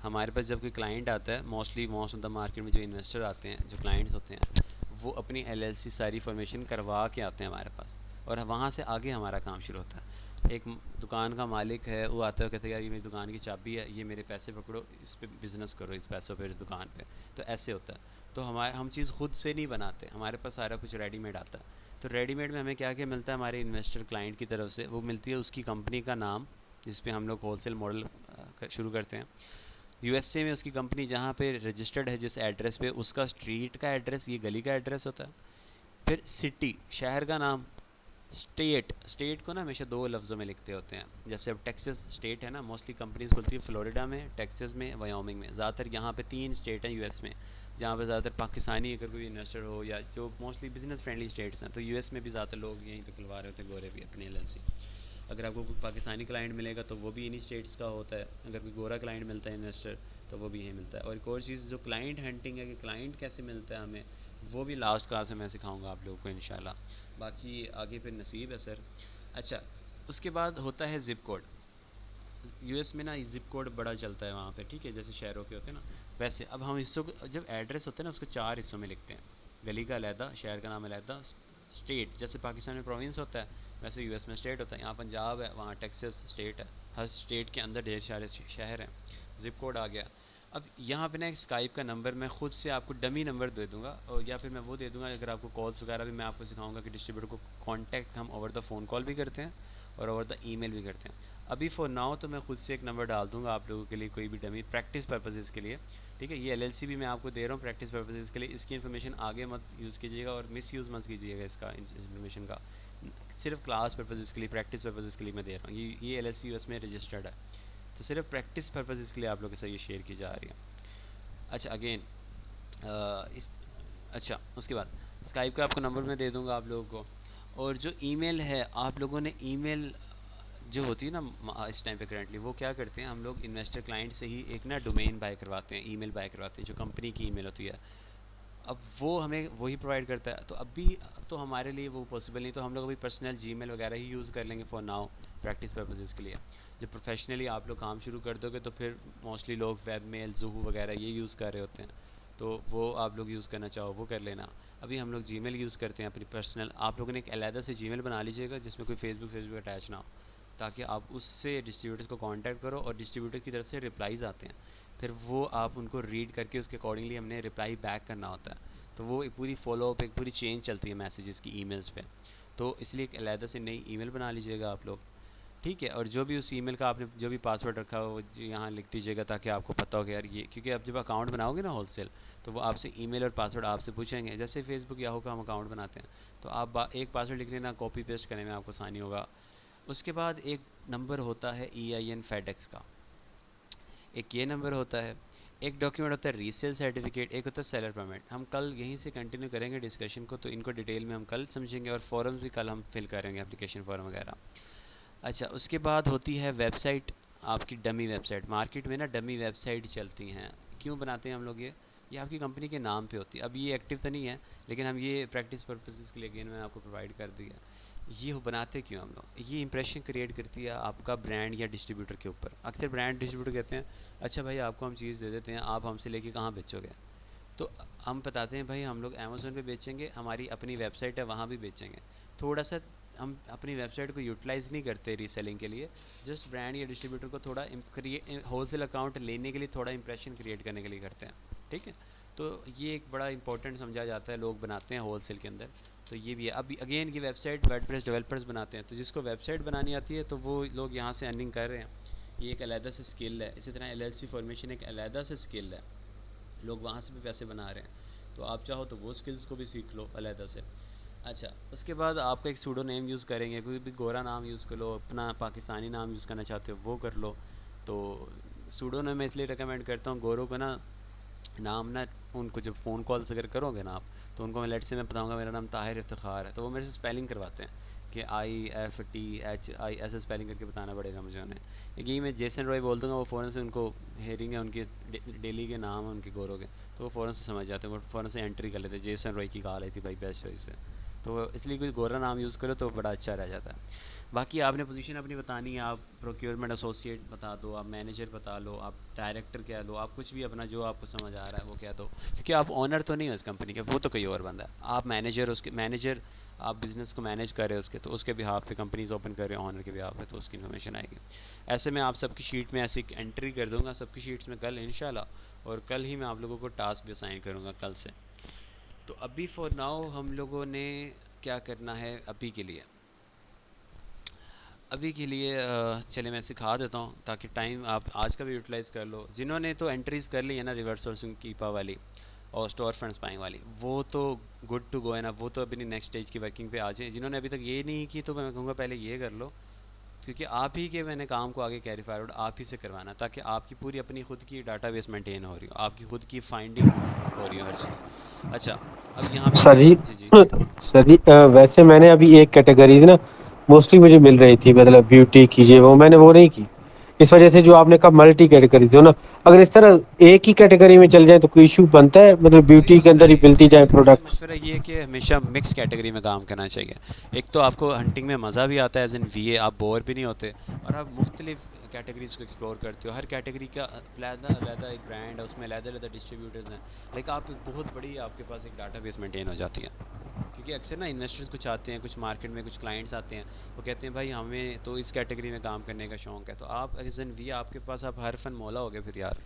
हमारे पास जब कोई क्लाइंट आता है, mostly most of the market में जो इन्वेस्टर आते हैं, जो क्लाइंट्स होते हैं, वो अपनी एलएलसी सारी फॉर्मेशन करवा के आते हैं हमारे पास, और वहाँ से आगे हमारा काम शुरू होता है। एक दुकान का मालिक है, वो आता है, कहते हैं यार ये मेरी दुकान की चाबी है, ये मेरे पैसे पकड़ो, इस पे बिज़नेस करो, इस पैसों पे, इस दुकान पे, तो ऐसे होता है। तो हम चीज़ खुद से नहीं बनाते, हमारे पास सारा कुछ रेडीमेड आता है। तो रेडीमेड में हमें क्या क्या मिलता है, हमारे इन्वेस्टर क्लाइंट की तरफ से वो मिलती है उसकी कंपनी का नाम, जिस पे हम लोग होलसेल मॉडल शुरू करते हैं। यूएसए में उसकी कंपनी जहाँ पे रजिस्टर्ड है, जिस एड्रेस पे, उसका स्ट्रीट का एड्रेस, ये गली का एड्रेस होता है। फिर सिटी, शहर का नाम। स्टेट को ना हमेशा 2 लफ्ज़ों में लिखते होते हैं, जैसे अब टेक्सास स्टेट है ना, मोस्टली कंपनीज खुलती है फ्लोरिडा में, टेक्सास में, वायोमिंग में, ज़्यादातर यहाँ पे 3 स्टेट हैं यूएस में जहाँ पे ज़्यादातर पाकिस्तानी अगर कोई इन्वेस्टर हो या जो मोस्टली बिजनेस फ्रेंडली स्टेट्स हैं, तो यूएस में भी ज़्यादातर लोग यहीं पे खुलवा रहे होते हैं, गोरे भी अपनी एलएलसी। अगर आपको कोई पाकिस्तानी क्लाइंट मिलेगा तो वो भी इन्हीं स्टेट्स का होता है, अगर कोई गोरा क्लाइंट मिलता है इन्वेस्टर तो वो भी यहीं मिलता है। और एक और चीज़ जो क्लाइंट हंटिंग है कि क्लाइंट कैसे मिलता है हमें, वो भी लास्ट क्लास में मैं सिखाऊंगा आप लोगों को इंशाल्लाह, बाकी आगे फिर नसीब है सर। अच्छा, उसके बाद होता है ज़िप कोड। यूएस में ना ज़िप कोड बड़ा चलता है वहाँ पे, ठीक है, जैसे शहरों के होते हैं ना, वैसे अब हम हिस्सों को, जब एड्रेस होता है ना, उसको 4 हिस्सों में लिखते हैं, गली का अलहदा, शहर का नाम अलहदा, स्टेट जैसे पाकिस्तान में प्रोविंस होता है वैसे यूएस में स्टेट होता है, यहाँ पंजाब है, वहाँ टेक्सास स्टेट है, हर स्टेट के अंदर ढेर सारे शहर हैं। ज़िप कोड आ गया। अब यहाँ पे ना एक स्काइप का नंबर मैं खुद से आपको डमी नंबर दे दूँगा, और या फिर मैं वो दे दूँगा अगर आपको कॉल्स वगैरह भी मैं आपको सिखाऊंगा कि डिस्ट्रीब्यूटर को कांटेक्ट हम ओवर द फ़ोन कॉल भी करते हैं और ओवर द ईमेल भी करते हैं। अभी फॉर नाउ तो मैं खुद से एक नंबर डाल दूँगा आप लोगों के लिए, कोई भी डमी प्रैक्टिस पर्पजेज़ के लिए, ठीक है। ये एलएलसी भी मैं आपको दे रहा हूँ प्रैक्टिस पर्पजेज़ के लिए। इसकी इन्फॉर्मेशन आगे मत यूज़ कीजिएगा और मिस यूज़ मत कीजिएगा इसका इन्फॉर्मेशन का। सिर्फ क्लास पर्पजेज़ के लिए, प्रैक्टिस पर्पजेज़ के लिए मैं दे रहा हूँ। ये एलएलसी यूएस में रजिस्टर्ड है, तो सिर्फ प्रैक्टिस पर्पजेज़ के लिए आप लोगों के साथ ये शेयर की जा रही है। अच्छा अगेन इस अच्छा उसके बाद स्काइप का आपको नंबर मैं दे दूंगा आप लोगों को। और जो ईमेल है, आप लोगों ने ईमेल जो होती है ना इस टाइम पे करेंटली, वो क्या करते हैं, हम लोग इन्वेस्टर क्लाइंट से ही एक ना डोमेन बाय करवाते हैं, ईमेल बाय करवाते हैं, जो कंपनी की ईमेल होती है। अब वो हमें वही प्रोवाइड करता है, तो अभी तो हमारे लिए वो पॉसिबल नहीं, तो हम लोग अभी पर्सनल जीमेल वगैरह ही यूज़ कर लेंगे फॉर नाउ प्रैक्टिस पर्पजेज़ के लिए। जब प्रोफेशनली आप लोग काम शुरू कर दोगे तो फिर मोस्टली लोग वेब मेल, ज़ूहू वगैरह ये यूज़ कर रहे होते हैं, तो वो आप लोग यूज़ करना चाहो वो कर लेना। अभी हम लोग जीमेल यूज़ करते हैं अपनी पर्सनल। आप लोगों ने एक अलहदा से जीमेल बना लीजिएगा जिसमें कोई फेसबुक अटैच ना हो, ताकि आप उससे डिस्ट्रीब्यूटर्स को कांटेक्ट करो और डिस्ट्रीब्यूटर की तरफ से रिप्लाईज़ आते हैं, फिर वो आप उनको रीड करके उसके अकॉर्डिंगली हमने रिप्लाई बैक करना होता है। तो वो एक पूरी फॉलोअप, एक पूरी चेन चलती है मैसेजेस की ईमेल्स पे, तो इसलिए एक अलहदा से नई ईमेल बना लीजिएगा आप लोग, ठीक है। और जो भी उस ईमेल का आपने जो भी पासवर्ड रखा हो वो यहाँ लिख दीजिएगा, ताकि आपको पता हो कि यार ये, क्योंकि आप जब अकाउंट बनाओगे ना होलसेल, तो वो आपसे ईमेल और पासवर्ड आपसे पूछेंगे, जैसे फेसबुक याहू का हम अकाउंट बनाते हैं, तो आप एक पासवर्ड लिख लेना, कॉपी पेस्ट करने में आपको आसानी होगा। उसके बाद एक नंबर होता है EIN फेडेक्स का, एक ये नंबर होता है, एक डॉक्यूमेंट होता है रीसेल सर्टिफिकेट, एक होता है सेलर पेमेंट। हम कल यहीं से कंटिन्यू करेंगे डिस्कशन को, तो इनको डिटेल में हम कल समझेंगे, और फॉर्म्स भी कल हम फिल करेंगे, एप्लीकेशन फॉर्म वगैरह। अच्छा उसके बाद होती है वेबसाइट, आपकी डमी वेबसाइट। मार्केट में ना डमी वेबसाइट चलती हैं, क्यों बनाते हैं हम लोग ये आपकी कंपनी के नाम पे होती है। अब ये एक्टिव तो नहीं है, लेकिन हम ये प्रैक्टिस पर्पसेस के लिए अगेन मैं आपको प्रोवाइड कर दिया। ये बनाते क्यों हम लोग, ये इंप्रेशन क्रिएट करती है आपका ब्रांड या डिस्ट्रीब्यूटर के ऊपर। अक्सर ब्रांड डिस्ट्रीब्यूटर कहते हैं अच्छा भाई आपको हम चीज़ दे देते हैं, आप हमसे लेके कहाँ बेचोगे, तो हम बताते हैं भाई हम लोग अमेज़ोन पे बेचेंगे, हमारी अपनी वेबसाइट है वहाँ भी बेचेंगे। थोड़ा सा हम अपनी वेबसाइट को यूटिलाइज़ नहीं करते रीसेलिंग के लिए, जस्ट ब्रांड या डिस्ट्रीब्यूटर को थोड़ा होलसेल अकाउंट लेने के लिए, थोड़ा इंप्रेशन क्रिएट करने के लिए करते हैं, ठीक है। तो ये एक बड़ा इंपॉर्टेंट समझा जाता है, लोग बनाते हैं होलसेल के अंदर, तो ये भी है। अब अगेन की वेबसाइट वर्डप्रेस डेवलपर्स बनाते हैं, तो जिसको वेबसाइट बनानी आती है तो वो लोग यहाँ से अर्निंग कर रहे हैं, ये एक अलहदा से स्किल है। इसी तरह LLC फॉर्मेशन एक अलहदा से स्किल है, लोग वहाँ से भी पैसे बना रहे हैं, तो आप चाहो तो वो स्किल्स को भी सीख लो अलहदा से। अच्छा उसके बाद आपका एक सूडो नेम यूज़ करेंगे, कोई भी गोरा नाम यूज़ कर लो, अपना पाकिस्तानी नाम यूज़ करना चाहते हो वो कर लो। तो सूडो नेम मैं इसलिए रिकमेंड करता हूँ, गोरों को ना नाम ना, उनको जब फ़ोन कॉल्स अगर करोगे ना आप, तो उनको मैं लेट से मैं बताऊँगा मेरा नाम ताहिर इफ्तिखार है, तो वो मेरे से स्पेलिंग करवाते हैं कि IFTHI ऐसे स्पेलिंग करके बताना पड़ेगा मुझे उन्हें। यही मैं जेसन रॉय बोल दूँगा, वो फ़ौरन से उनको हेयरिंग है उनके डेली के नाम है उनके गोरों के, तो वो फ़ौरन से समझ जाते हैं, वो फ़ौरन से एंट्री कर लेते हैं, जेसन रॉय की कॉल आई थी भाई बेस्ट चॉइस से, तो इसलिए कोई गोरा नाम यूज़ करो तो बड़ा अच्छा रह जाता है। बाकी आपने पोजीशन अपनी बतानी है, आप प्रोक्योरमेंट एसोसिएट बता दो, आप मैनेजर बता लो, आप डायरेक्टर कह लो, आप कुछ भी अपना जो आपको समझ आ रहा है वो कह दो, क्योंकि आप ओनर तो नहीं हो इस कंपनी के, वो तो कोई और बंदा है। आप मैनेजर, उसके मैनेजर, आप बिज़नेस को मैनेज कर रहे हो उसके, तो उसके बिहाफ पे कंपनीज ओपन कर रहे हो, ऑनर के बिहाफ पे, तो उसकी इन्फॉर्मेशन आएगी। ऐसे मैं आप सबकी शीट में ऐसे एक एंट्री कर दूँगा सबकी शीट्स में कल इंशाल्लाह, और कल ही मैं आप लोगों को टास्क भी असाइन करूँगा कल से। तो अभी फॉर नाउ हम लोगों ने क्या करना है अभी के लिए, चले मैं सिखा देता हूँ ताकि टाइम आप आज का भी यूटिलाइज़ कर लो। जिन्होंने तो एंट्रीज़ कर ली है ना रिवर्स सोर्सिंग कीपा वाली और स्टोर फंड्स बाइंग वाली, वो तो गुड टू गो है ना, वो तो अभी नेक्स्ट स्टेज की वर्किंग पे आ जाए। जिन्होंने अभी तक ये नहीं की तो मैं कहूँगा पहले ये कर लो, क्योंकि आप ही के मैंने काम को आगे कैरी फॉरवर्ड आप ही से करवाना, ताकि आपकी पूरी अपनी खुद की डाटाबेस मेंटेन हो रही हो, आपकी खुद की फाइंडिंग हो रही हो हर चीज़। अच्छा अब यहाँ पे सर जी जी सर जी वैसे मैंने अभी एक कैटेगरी ना मोस्टली मुझे मिल रही थी, मतलब ब्यूटी कीजिए, वो मैंने वो नहीं की, इस वजह से जो आपने कहा मल्टी कैटेगरी थी ना, अगर इस तरह एक ही कैटेगरी में चल जाए तो कोई इशू बनता है, मतलब ब्यूटी के अंदर ही मिलती जाए प्रोडक्ट। मशवरा ये है कि हमेशा मिक्स कैटेगरी में काम करना चाहिए। एक तो आपको हंटिंग में मज़ा भी आता है, एज इन VA आप बोर भी नहीं होते, और आप मुख्तलिफ कैटेगरीज को एक्सप्लोर करते हो। हर कैटेगरी का अलग एक ब्रांड है, उसमें अलग डिस्ट्रीब्यूटर्स हैं, लाइक आप बहुत बड़ी आपके पास एक डाटाबेस मेंटेन हो जाती है। क्योंकि अक्सर ना इन्वेस्टर्स कुछ आते हैं, कुछ मार्केट में कुछ क्लाइंट्स आते हैं, वो कहते हैं भाई हमें तो इस कैटेगरी में काम करने का शौक है, तो आप एज एन वी आपके पास आप हर फन मौला हो गए फिर यार।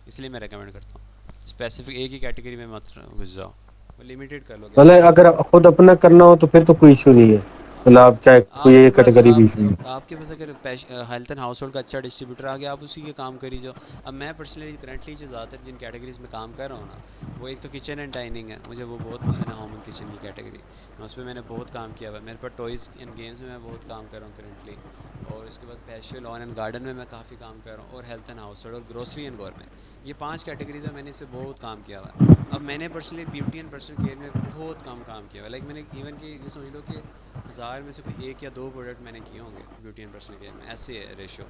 इसलिए मैं रेकमेंड करता हूँ स्पेसिफिक एक ही कैटेगरी में मत घुस जाओ, वो लिमिटेड कर लो मतलब अगर खुद अपना करना हो तो फिर तो कोई इशू नहीं है, मतलब आप चाहे कोई आपके एक पास कैटेगरी भी इशू नहीं। आपके पास अगर हेल्थ एंड हाउस होल्ड का अच्छा डिस्ट्रीब्यूटर आ गया, आप उसी के काम करी जाओ। अब मैं पर्सनली करंटली जो ज़्यादातर जिन कैटेगरीज में काम कर रहा हूँ ना, वो एक तो किचन एंड डाइनिंग है, मुझे वो बहुत पसंद है, होम एंड किचन की कैटेगरी। उस पर मैंने बहुत काम किया हुआ है, मेरे पास टॉयज़ एंड गेम्स में मैं बहुत काम कर रहा हूँ करंटली। और उसके बाद पैशो लॉन एंड गार्डन में मैं काफ़ी काम कर रहा हूँ, और हेल्थ एंड हाउस होल्ड और ग्रोसरी एंड गवर्नमेंट, ये 5 कैटेगरीज में मैंने इस पर बहुत काम किया हुआ है। अब मैंने personally beauty and personal care में बहुत कम काम किया हुआ है, लाइक मैंने इवन कि ये समझ लो कि 1000 में से कोई 1 या 2 प्रोडक्ट मैंने किए होंगे ब्यूटी एंड पर्सनल केयर में, ऐसे है रेशियो।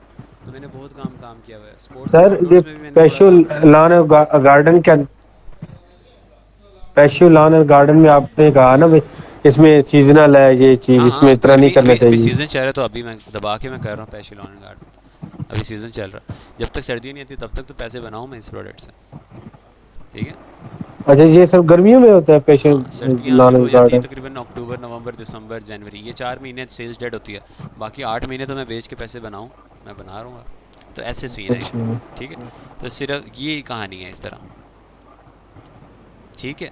तो मैंने बहुत काम किया हुआ है। स्पोर्ट्स एंड सर ये आउटडोर्स में भी मैंने थोड़ा पैशो काम किया। लॉन और गार्डन क्या, पैशो लॉन और गार्डन में आपने कहा ना भाई इसमें सीजनल है ये चीज, हाँ इसमें हाँ, इतना नहीं अभी करना अभी अभी चाहिए। सीज़न चल रहा है, तो अभी मैं दबा के मैं कर रहा हूँ पैशो लॉन एंड गार्डन। अभी सीज़न चल रहा है, जब तक सर्दी नहीं आती तब तक तो पैसे बनाऊँ मैं इस प्रोडक्ट से, ठीक है। अच्छा ये सब गर्मियों में होता है पैशो हाँ, सर्दियाँ लॉन शुरू और हो जाती है गार्डन? तकरीबन अक्टूबर, नवंबर, दिसंबर, जनवरी, ये 4 महीने सेल्स डेट होती है। बाकी 8 महीने तो मैं बेच के पैसे बनाऊँ, मैं बना रहूँगा। तो ऐसे सीन है ये, अच्छा ठीक है। तो सिर्फ ये कहानी है इस तरह, ठीक है।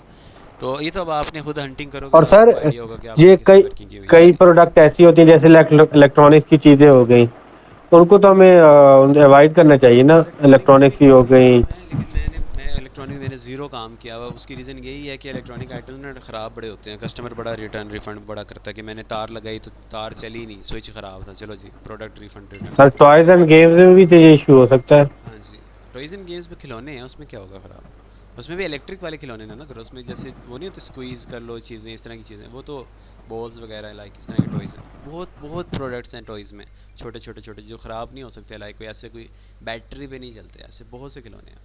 तो ये तो अब आपने खुद हंटिंग करोगे और तो सर आपको आइडिया होगा कि आपने ये किस कई पे वर्किंग की हुई कई सारी। प्रोडक्ट ऐसी होती हैं जैसे इलेक्ट्रॉनिक्स की चीजें हो गई, तो उनको तो हमें अवॉइड करना चाहिए ना, इलेक्ट्रॉनिक में भी इलेक्ट्रॉनिक्स ही हो काफ़ी गई। काम है, लेकिन मैं इलेक्ट्रॉनिक मैंने ज़ीरो काम किया हुआ। उसकी रीज़न यही है कि इलेक्ट्रॉनिक आइटम्स ना ख़राब बड़े होते हैं, कस्टमर बड़ा रिटर्न रिफ़ंड बड़ा करता है कि मैंने तार लगाई तो तार चली नहीं, स्विच ख़राब था, चलो जी प्रोडक्ट रिफ़ंड रिटर्न सर कर दो। टॉयज एंड गेम्स में भी तो ये इशू हो सकता है। हाँ जी, टॉयज़ एंड गेम्स में खिलौने हैं, उसमें क्या होगा ख़राब? उसमें भी इलेक्ट्रिक वाले खिलौने हैं ना, अगर उसमें जैसे वो नहीं होते स्क्वीज़ कर लो चीज़ें, इस तरह की चीज़ें, वो तो बॉल्स वगैरह लाइक इस तरह के टॉयज़ हैं। बहुत बहुत प्रोडक्ट्स हैं टॉयज़ में, छोटे छोटे छोटे जो ख़राब नहीं हो सकते, लाइक कोई ऐसे कोई बैटरी पे नहीं चलते, ऐसे बहुत से खिलौने हैं,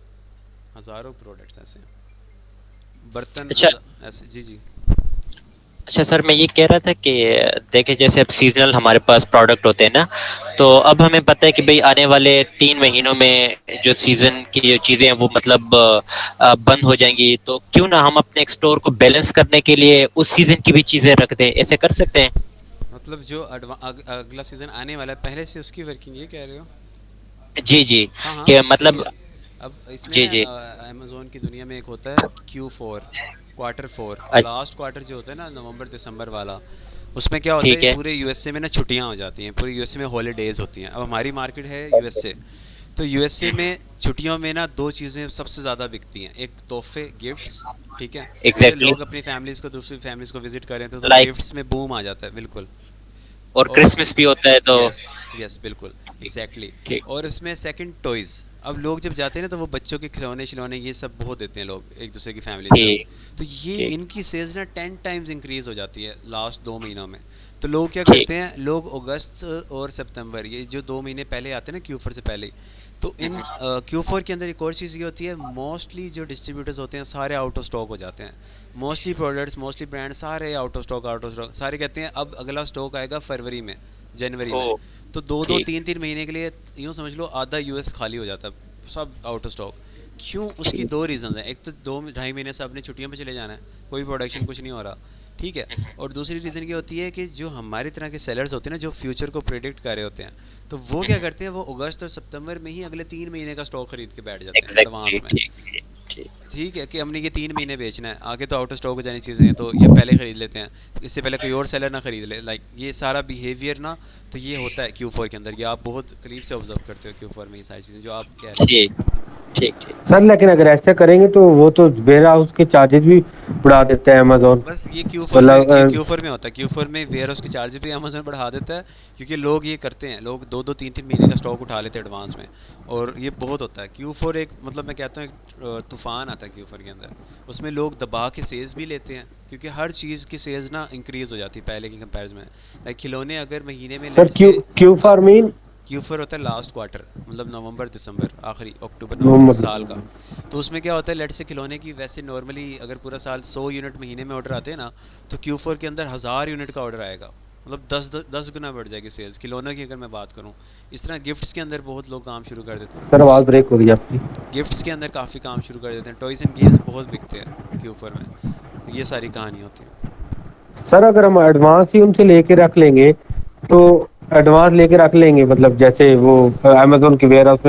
हज़ारों प्रोडक्ट्स ऐसे हैं। बर्तन अच्छा। ऐसे, जी जी। अच्छा सर, मैं ये कह रहा था कि देखिए जैसे अब सीजनल हमारे पास प्रोडक्ट होते हैं ना, तो अब हमें पता है कि भाई आने वाले 3 महीनों में जो सीजन की जो चीज़ें हैं वो मतलब बंद हो जाएंगी, तो क्यों ना हम अपने स्टोर को बैलेंस करने के लिए उस सीजन की भी चीज़ें रख दें, ऐसे कर सकते हैं? मतलब जो अगला सीज़न आने वाला है पहले से उसकी वर्किंग, ये कह रहे हो? जी जी। हाँ हाँ, कि सही मतलब। है। अब इसमें जी ना जी। अमेज़ोन की दुनिया में एक होता है Q4, क्वार्टर 4, अ- लास्ट क्वार्टर जो होता है ना नवंबर दिसंबर वाला, उसमें क्या होता ठीक है है। पूरे यूएसए में ना छुट्टियां हो जाती हैं, पूरे यूएसए में हॉलीडेज़ होती हैं। अब हमारी मार्केट है यूएसए, तो यूएसए में छुट्टियों में ना दो चीज़ें सबसे ज़्यादा बिकती हैं, एक तोहफे गिफ्ट्स, ठीक है। जैसे एग्जैक्टली। लोग अपनी फैमिलीज़ को दूसरी फैमिलीज़ को विजिट करें तो लाइक। गिफ्ट्स में बूम आ जाता है, बिल्कुल। और और क्रिसमस भी होता है तो। यस यस बिल्कुल, एग्जैक्टली ठीक। और उसमें सेकंड टॉयज़। अब लोग जब जाते हैं ना तो वो बच्चों के खिलौने खिलौने ये सब बहुत देते हैं लोग एक दूसरे की फैमिलीज में, ठीक। तो ये ठीक। इनकी सेल्स ना 10 टाइम्स इंक्रीज हो जाती है लास्ट 2 महीनों में। तो लोग क्या ठीक। करते हैं, लोग अगस्त और सितंबर, ये जो 2 महीने पहले आते हैं ना Q4 से पहले, तो इन Q4 के अंदर एक और चीज़ ये होती है, मोस्टली जो डिस्ट्रीब्यूटर्स होते हैं सारे आउट ऑफ स्टॉक हो जाते हैं। मोस्टली प्रोडक्ट्स, मोस्टली ब्रांड सारे आउट ऑफ स्टॉक, सारे कहते हैं अब अगला स्टॉक आएगा फरवरी में, जनवरी में। ओ। तो दो दो ठीक। तीन तीन महीने के लिए यूँ समझ लो आधा यूएस खाली हो जाता है, सब आउट ऑफ स्टॉक। क्यों? उसकी ठीक। दो रीज़न हैं, एक तो 2 ढाई महीने से अपने छुट्टियों पे चले जाना है, कोई प्रोडक्शन कुछ नहीं हो रहा, ठीक है। और दूसरी रीज़न ये होती है कि जो हमारी तरह के सेलर्स होते हैं ना, जो फ्यूचर को प्रिडिक्ट कर रहे होते हैं, तो वो क्या करते हैं, वो अगस्त और सितंबर में ही अगले 3 महीने का स्टॉक खरीद के बैठ जाते हैं एग्जैक्टली। एडवांस में। ठीक। ठीक। ठीक है कि हमने ये 3 महीने बेचना है, आगे तो आउट ऑफ स्टॉक हो जानी चीज़ें हैं, तो ये पहले ख़रीद लेते हैं, इससे पहले कोई और सेलर ना ख़रीद ले, लाइक ये सारा बिहेवियर ना, तो ये होता है Q4 के अंदर, ये आप बहुत करीब से ऑब्जर्व करते हो Q4 में ये सारी चीज़ें जो आप कह रहे ठीक। ठीक। ठीक। सर लेकिन अगर ऐसा करेंगे तो वो तो वेयर हाउस के चार्जेस भी बढ़ा देते हैं अमेजोन, हो। बस ये Q4 में, मतलब ये Q4 में होता है, Q4 में वेयर हाउस के चार्ज भी अमेजोन बढ़ा देता है, क्योंकि लोग ये करते हैं, लोग 2 2 3 3 महीने का स्टॉक उठा लेते हैं एडवांस में, और ये बहुत होता है Q4 एक, मतलब मैं कहता हूँ एक तूफ़ान आता है Q4 के अंदर। उसमें लोग दबा के सेल्स भी लेते हैं, क्योंकि हर चीज़ की सेल्स ना इंक्रीज़ हो जाती है पहले की कंपेरिजन में। लाइक खिलौने अगर महीने में सर लेट क्यू से क्यू फॉर मीन Q4 होता है लास्ट क्वार्टर, मतलब नवंबर दिसंबर, आखिरी अक्टूबर नवंबर नवंबर साल का। दिसंबर। तो उसमें क्या होता है, लेट से खिलौने की वैसे नॉर्मली अगर पूरा साल 100 यूनिट महीने में ऑर्डर आते हैं ना, तो Q4 के अंदर 1000 यूनिट का ऑर्डर आएगा, मतलब 10 गुना बढ़ जाएगी सेल्स खिलौनों की। अगर मैं बात करूँ इस तरह गिफ्ट्स के अंदर बहुत लोग काम शुरू कर देते हैं, सर आवाज़ ब्रेक हो गई आपकी। गिफ्ट्स के अंदर काफ़ी काम शुरू कर देते हैं, टॉयज़ एंड गेम्स बहुत बिकते हैं Q4 में। ये सारी कहानी होती है। सर अगर हम एडवांस ही उनसे लेके रख लेंगे तो एडवांस लेके रख लेंगे, मतलब जैसे वो अमेजोन के वेयर हाउस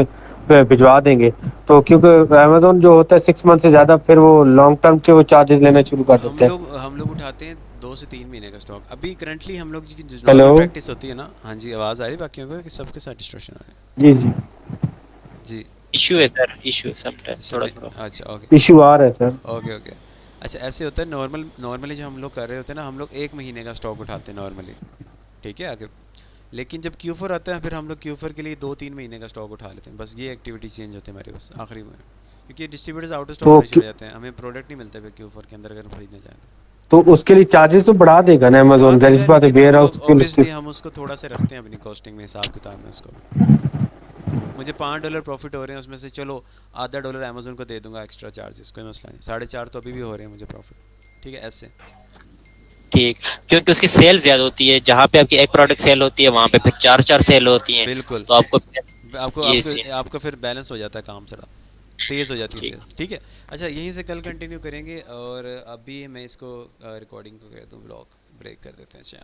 में भिजवा देंगे, तो क्योंकि अमेजोन जो होता है 6 मंथ से ज़्यादा फिर वो लॉन्ग टर्म के वो चार्जेस लेना शुरू कर देता है। हम लोग उठाते हैं 2 से 3 महीने का स्टॉक। अभी करंटली हम लोग की जो हेलो। नॉर्मल प्रैक्टिस होती है ना, हाँ जी आवाज़ आ रही है बाकियों को कि सबके साथ डिस्ट्रक्शन आ रही जी जी, है? जी। इश्यू है सर, इश्यू समटाइम अच्छा थोड़ा मैं थोड़ा। अच्छा ओके इशू आ रहा है सर। Okay okay. अच्छा ऐसे होता है नॉर्मली जो हम लोग कर रहे होते हैं ना, हम लोग 1 महीने का स्टॉक उठाते हैं नॉर्मली, ठीक है आगे। लेकिन जब Q4 आता है फिर हम लोग Q4 के लिए 2-3 महीने का स्टॉक उठा लेते हैं, बस ये एक्टिविटी चेंज होती है हमारे पास आखिरी में, क्योंकि डिस्ट्रीब्यूटर्स आउट ऑफ स्टॉक तो होने चले जाते हैं, हमें प्रोडक्ट नहीं मिलता फिर Q4 के अंदर अगर हम खरीदने जाएँ तो उसके लिए चार्जेस तो बढ़ा देगा ना तो बढ़ा अमेजोन, जाहिर सी देगा, बात है, लेकिन वेयर हाउस के लिए। ऑब्वियसली हम उसको थोड़ा सा रखते हैं अपनी कॉस्टिंग में, हिसाब किताब में उसको भी। मुझे $5 प्रॉफिट हो रहे हैं उसमें से, चलो $0.5 अमेजोन को दे दूंगा एक्स्ट्रा चार्जेस, कोई मसला नहीं, 4.5 तो अभी भी हो रहे हैं मुझे प्रॉफिट, ठीक है ऐसे। ठीक, क्योंकि उसकी सेल ज्यादा होती है, जहाँ पे आपकी एक प्रोडक्ट सेल होती है वहाँ पे फिर चार चार सेल होती हैं, बिल्कुल। तो आपको आपको ये आपको सीन। आपका फिर बैलेंस हो जाता है काम थोड़ा, तेज़ हो जाती है ठीक, सेल्स, ठीक है। अच्छा यहीं से कल कंटिन्यू करेंगे, और अभी मैं इसको रिकॉर्डिंग को कह दूँ, ब्लॉग ब्रेक कर देते हैं।